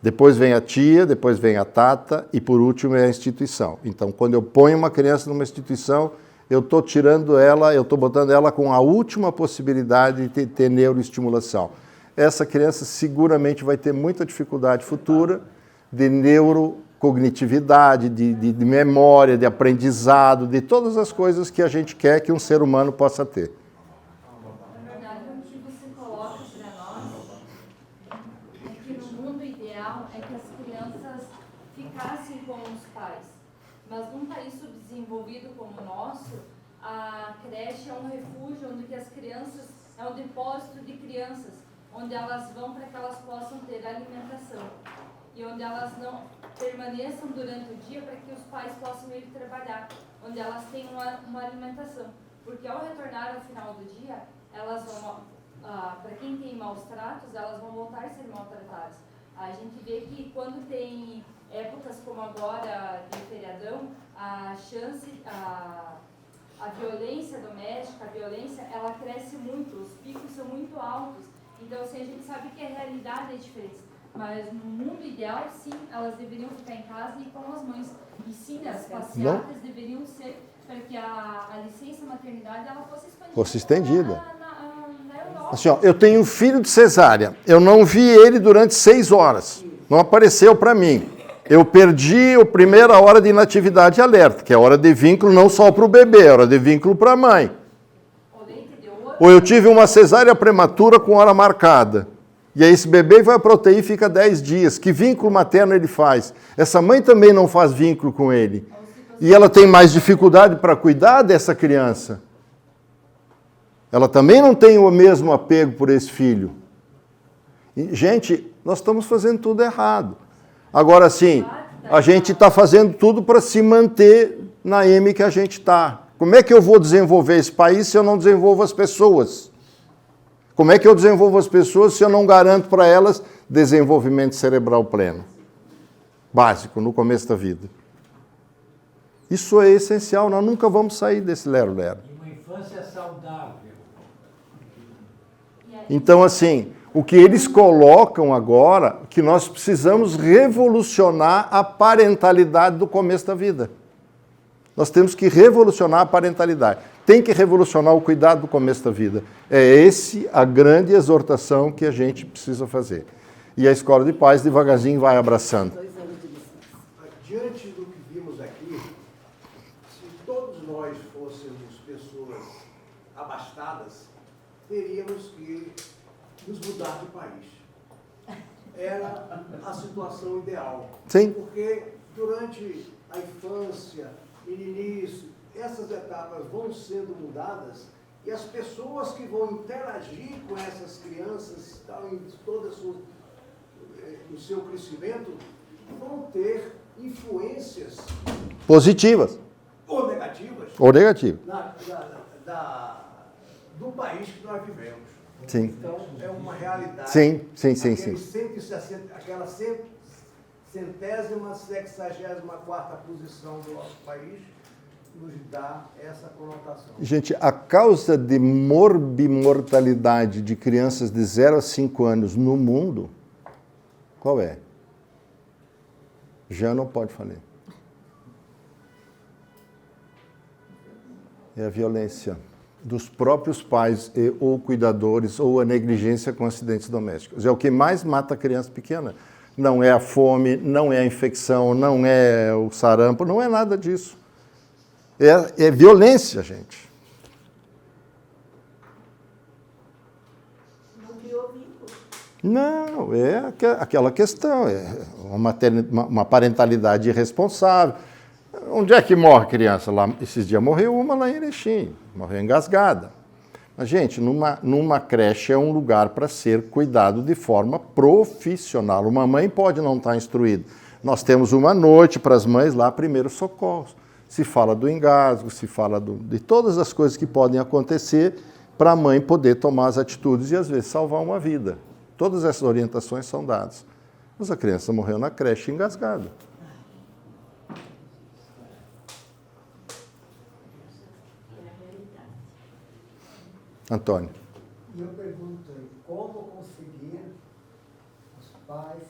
Depois vem a tia, depois vem a tata e, por último, é a instituição. Então, quando eu ponho uma criança numa instituição, eu estou tirando ela, eu estou botando ela com a última possibilidade de ter neuroestimulação. Essa criança seguramente vai ter muita dificuldade futura de neurocognitividade, de memória, de aprendizado, de todas as coisas que a gente quer que um ser humano possa ter. Na verdade, o que você coloca para nós é que no mundo ideal é que as crianças ficassem com os pais. Mas num país subdesenvolvido como o nosso, a creche é um refúgio onde que as crianças, é um depósito de crianças, onde elas vão para que elas possam ter alimentação. E onde elas não permaneçam durante o dia para que os pais possam ir trabalhar, onde elas tenham uma alimentação. Porque ao retornar ao final do dia, elas vão, para quem tem maus tratos, elas vão voltar a ser maltratadas. A gente vê que quando tem épocas como agora de feriadão, a chance, a violência doméstica, a violência, ela cresce muito, os picos são muito altos. Então, assim, a gente sabe que a realidade é diferente. Mas no mundo ideal, sim, elas deveriam ficar em casa e com as mães. E sim, as passeatas deveriam ser para que a licença maternidade ela fosse estendida. Na Europa. Assim, ó, eu tenho um filho de cesárea, eu não vi ele durante 6 horas, não apareceu para mim. Eu perdi a primeira hora de inatividade alerta, que é a hora de vínculo não só para o bebê, é hora de vínculo para a mãe. Ou eu tive uma cesárea prematura com hora marcada. E aí esse bebê vai para a UTI e fica 10 dias. Que vínculo materno ele faz? Essa mãe também não faz vínculo com ele. E ela tem mais dificuldade para cuidar dessa criança. Ela também não tem o mesmo apego por esse filho. E, gente, nós estamos fazendo tudo errado. Agora sim, a gente está fazendo tudo para se manter na M que a gente está. Como é que eu vou desenvolver esse país se eu não desenvolvo as pessoas? Como é que eu desenvolvo as pessoas se eu não garanto para elas desenvolvimento cerebral pleno? Básico, no começo da vida. Isso é essencial, nós nunca vamos sair desse lero-lero. E uma infância saudável. Então, assim, o que eles colocam agora, que nós precisamos revolucionar a parentalidade do começo da vida. Nós temos que revolucionar a parentalidade. Tem que revolucionar o cuidado do começo da vida. É essa a grande exortação que a gente precisa fazer. E a Escola de Pais, devagarzinho, vai abraçando. Diante do que vimos aqui, se todos nós fôssemos pessoas abastadas, teríamos que nos mudar de país. Era a situação ideal. Sim. Porque durante a infância, início, essas etapas vão sendo mudadas e as pessoas que vão interagir com essas crianças, em todo o seu crescimento, vão ter influências Positivas. ou negativas Ou negativas. do país que nós vivemos. Sim. Então, é uma realidade. Sim. Aquela centésima, 64ª posição do nosso país nos dá essa conotação. Gente, a causa de morbimortalidade de crianças de 0 a 5 anos no mundo, qual é? Já não pode falar. É a violência dos próprios pais ou cuidadores ou a negligência com acidentes domésticos. É o que mais mata a criança pequena. Não é a fome, não é a infecção, não é o sarampo, não é nada disso. É violência, gente. Não, é aquela questão, é uma parentalidade irresponsável. Onde é que morre a criança? Lá, esses dias morreu uma lá em Erechim, morreu engasgada. Mas, gente, numa creche é um lugar para ser cuidado de forma profissional. Uma mãe pode não estar instruída. Nós temos uma noite para as mães lá, primeiros socorros. Se fala do engasgo, se fala de todas as coisas que podem acontecer para a mãe poder tomar as atitudes e, às vezes, salvar uma vida. Todas essas orientações são dadas. Mas a criança morreu na creche engasgada. Antônio. E eu pergunto aí, como conseguir os pais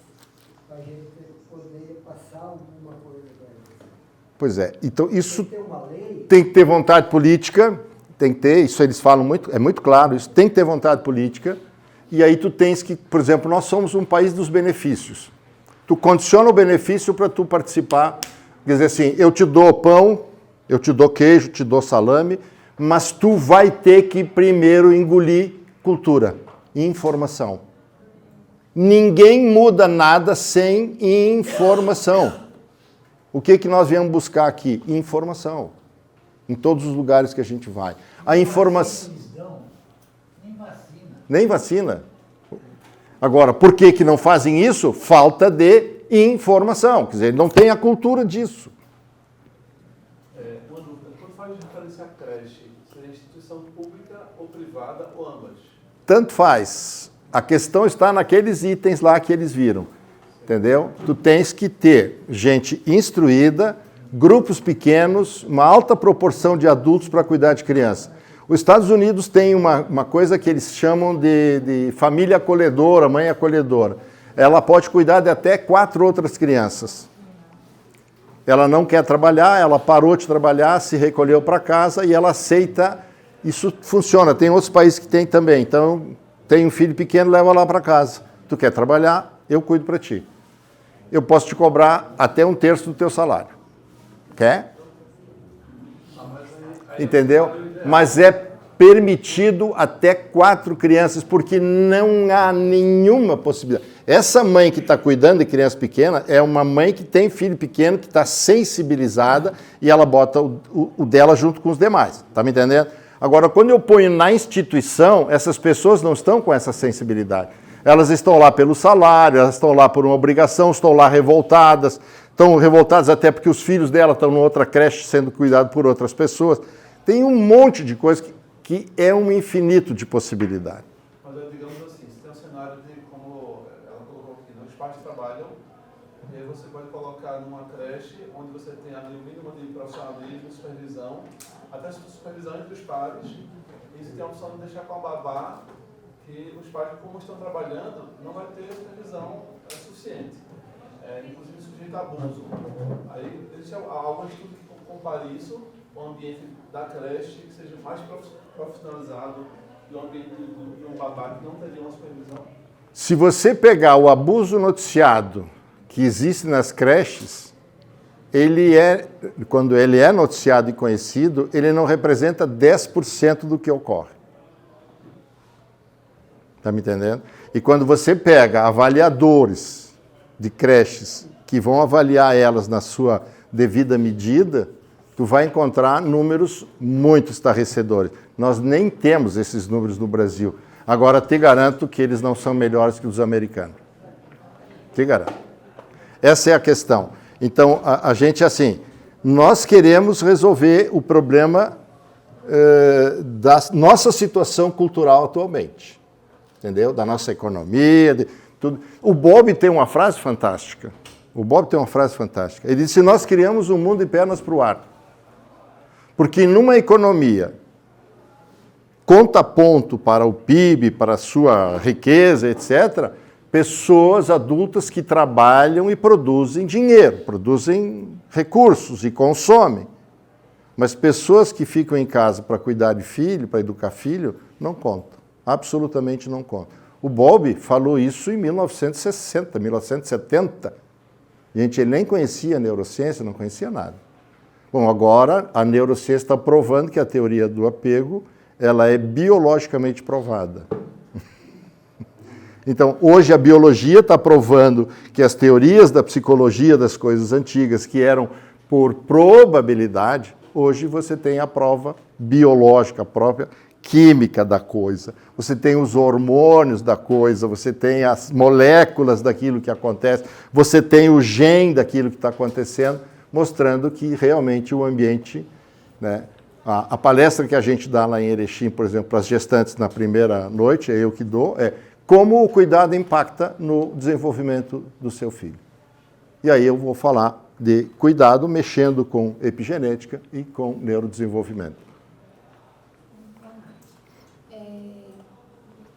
para a gente poder passar alguma coisa para eles? Pois é, então isso Tem que ter uma lei? Tem que ter vontade política, tem que ter, isso eles falam muito, é muito claro, isso tem que ter vontade política, e aí tu tens que, por exemplo, nós somos um país dos benefícios. Tu condiciona o benefício para tu participar, quer dizer assim, eu te dou pão, eu te dou queijo, te dou salame, mas tu vai ter que primeiro engolir cultura e informação. Ninguém muda nada sem informação. O que nós viemos buscar aqui? Informação. Em todos os lugares que a gente vai. A informação... Nem vacina. Agora, por que não fazem isso? Falta de informação. Quer dizer, não tem a cultura disso. Quando faz referência à creche, seria instituição pública ou privada ou ambas? Tanto faz. A questão está naqueles itens lá que eles viram. Entendeu? Tu tens que ter gente instruída, grupos pequenos, uma alta proporção de adultos para cuidar de criança. Os Estados Unidos tem uma coisa que eles chamam de família acolhedora, mãe acolhedora. Ela pode cuidar de até 4 outras crianças. Ela não quer trabalhar, ela parou de trabalhar, se recolheu para casa e ela aceita. Isso funciona. Tem outros países que tem também. Então, tem um filho pequeno, leva lá para casa. Tu quer trabalhar? Eu cuido para ti. Eu posso te cobrar até 1/3 do teu salário. Quer? Entendeu? Mas é permitido até 4 crianças, porque não há nenhuma possibilidade. Essa mãe que está cuidando de criança pequena é uma mãe que tem filho pequeno, que está sensibilizada e ela bota o dela junto com os demais. Está me entendendo? Agora, quando eu ponho na instituição, essas pessoas não estão com essa sensibilidade. Elas estão lá pelo salário, elas estão lá por uma obrigação, estão lá revoltadas, estão revoltadas até porque os filhos dela estão em outra creche sendo cuidados por outras pessoas. Tem um monte de coisa que é um infinito de possibilidade. Mas, digamos assim, se tem um cenário de, como ela colocou aqui, os pais trabalham, e aí você pode colocar numa creche onde você tem ali o mínimo de profissionalismo, supervisão, até supervisão entre os pares, e se tem a opção de deixar com a babá, que os pais, como estão trabalhando, não vai ter supervisão suficiente. inclusive sujeito a abuso. Aí existe algum estudo que compare isso com o ambiente da creche, que seja mais profissionalizado do ambiente de um babá que não teria uma supervisão? Se você pegar o abuso noticiado que existe nas creches, quando ele é noticiado e conhecido, ele não representa 10% do que ocorre. Está me entendendo? E quando você pega avaliadores de creches que vão avaliar elas na sua devida medida, tu vai encontrar números muito estarrecedores. Nós nem temos esses números no Brasil. Agora, te garanto que eles não são melhores que os americanos. Te garanto. Essa é a questão. Então, a gente, assim, nós queremos resolver o problema da nossa situação cultural atualmente. Entendeu? Da nossa economia, de tudo. O Bob tem uma frase fantástica. Ele disse: nós criamos um mundo de pernas para o ar. Porque numa economia conta ponto para o PIB, para a sua riqueza, etc., pessoas adultas que trabalham e produzem dinheiro, produzem recursos e consomem. Mas pessoas que ficam em casa para cuidar de filho, para educar filho, não contam. Absolutamente não contam. O Bowlby falou isso em 1960, 1970. Gente, ele nem conhecia a neurociência, não conhecia nada. Bom, agora a neurociência está provando que a teoria do apego ela é biologicamente provada. Então, hoje a biologia está provando que as teorias da psicologia das coisas antigas, que eram por probabilidade, hoje você tem a prova biológica própria, química da coisa. Você tem os hormônios da coisa, você tem as moléculas daquilo que acontece, você tem o gene daquilo que está acontecendo, mostrando que realmente o ambiente, né? A palestra que a gente dá lá em Erechim, por exemplo, para as gestantes na primeira noite, é eu que dou, é como o cuidado impacta no desenvolvimento do seu filho. E aí eu vou falar de cuidado mexendo com epigenética e com neurodesenvolvimento.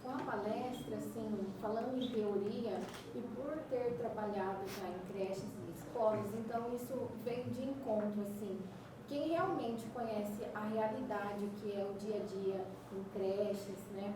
Com a palestra, assim, falando em teoria, e por ter trabalhado já em creches e escolas, então isso veio de encontro, assim. Quem realmente conhece a realidade, que é o dia a dia em creches, né?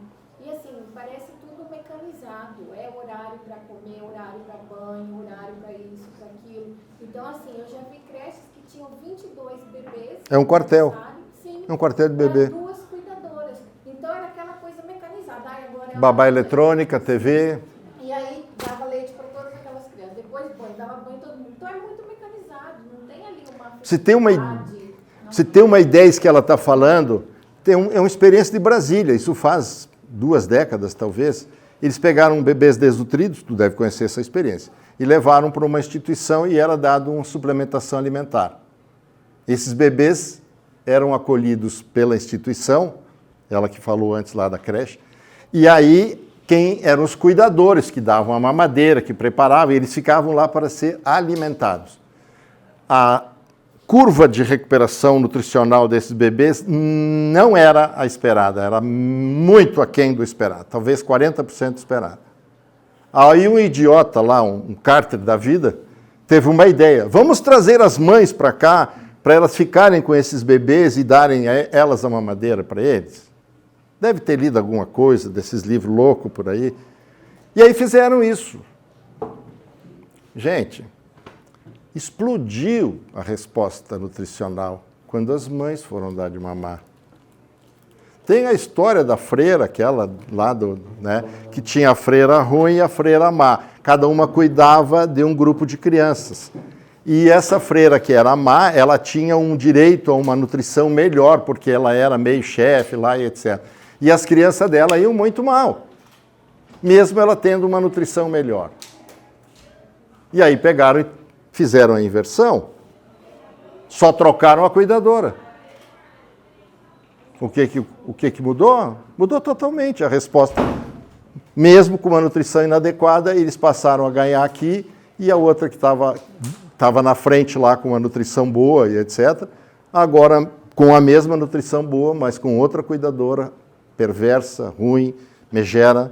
E assim, parece tudo mecanizado, é horário para comer, horário para banho, horário para isso, para aquilo. Então, assim, eu já vi creches que tinham 22 bebês. É um quartel. Sim, é um quartel de bebê. Duas cuidadoras. Então, era aquela coisa mecanizada. Agora babá eletrônica, TV. E aí, dava leite para todas aquelas crianças. Depois, banho, dava banho todo mundo. Então, é muito mecanizado. Não tem ali uma... Se tem uma ideia que ela está falando, é uma experiência de Brasília. Isso faz 2 décadas, talvez. Eles pegaram bebês desnutridos, tu deve conhecer essa experiência, e levaram para uma instituição e era dado uma suplementação alimentar. Esses bebês eram acolhidos pela instituição, ela que falou antes lá da creche, e aí quem eram os cuidadores que davam a mamadeira, que preparavam, e eles ficavam lá para ser alimentados. A curva de recuperação nutricional desses bebês não era a esperada, era muito aquém do esperado, talvez 40% do esperado. Aí um idiota lá, um Carter da vida, teve uma ideia: vamos trazer as mães para cá, para elas ficarem com esses bebês e darem a elas a mamadeira para eles. Deve ter lido alguma coisa desses livros loucos por aí. E aí fizeram isso. Gente, explodiu a resposta nutricional quando as mães foram dar de mamar. Tem a história da freira, aquela lá que tinha a freira ruim e a freira má. Cada uma cuidava de um grupo de crianças. E essa freira que era má, ela tinha um direito a uma nutrição melhor, porque ela era meio chefe lá e etc. E as crianças dela iam muito mal, mesmo ela tendo uma nutrição melhor. E aí pegaram e fizeram a inversão, só trocaram a cuidadora. O que mudou? Mudou totalmente a resposta. Mesmo com uma nutrição inadequada, eles passaram a ganhar aqui, e a outra que estava na frente lá com uma nutrição boa e etc., agora com a mesma nutrição boa, mas com outra cuidadora, perversa, ruim, megera,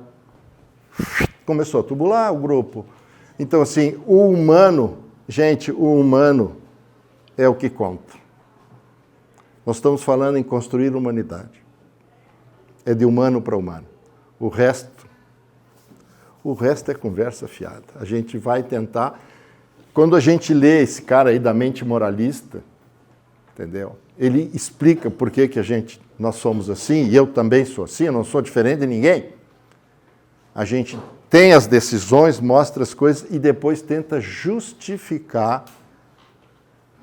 começou a tubular o grupo. Então, assim, o humano, gente, o humano é o que conta. Nós estamos falando em construir humanidade. É de humano para humano. O resto é conversa fiada. A gente vai tentar... Quando a gente lê esse cara aí da mente moralista, entendeu? Ele explica por que nós somos assim, e eu também sou assim, eu não sou diferente de ninguém. A gente tem as decisões, mostra as coisas e depois tenta justificar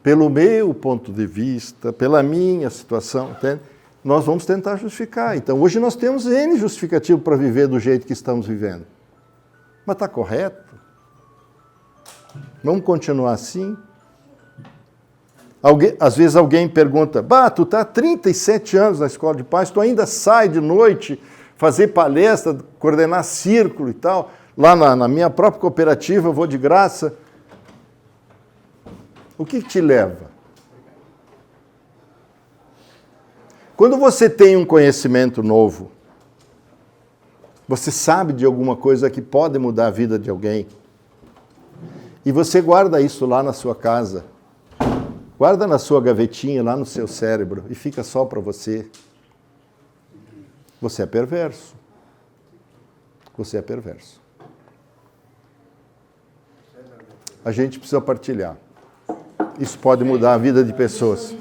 pelo meu ponto de vista, pela minha situação, entende? Nós vamos tentar justificar. Então, hoje nós temos N justificativo para viver do jeito que estamos vivendo. Mas está correto? Vamos continuar assim? Às vezes alguém pergunta, tu está há 37 anos na escola de paz, tu ainda sai de noite fazer palestra, coordenar círculo e tal. Lá na minha própria cooperativa eu vou de graça. O que te leva? Quando você tem um conhecimento novo, você sabe de alguma coisa que pode mudar a vida de alguém, e você guarda isso lá na sua casa, guarda na sua gavetinha, lá no seu cérebro, e fica só para você, você é perverso. Você é perverso. A gente precisa partilhar. Isso pode mudar a vida de pessoas.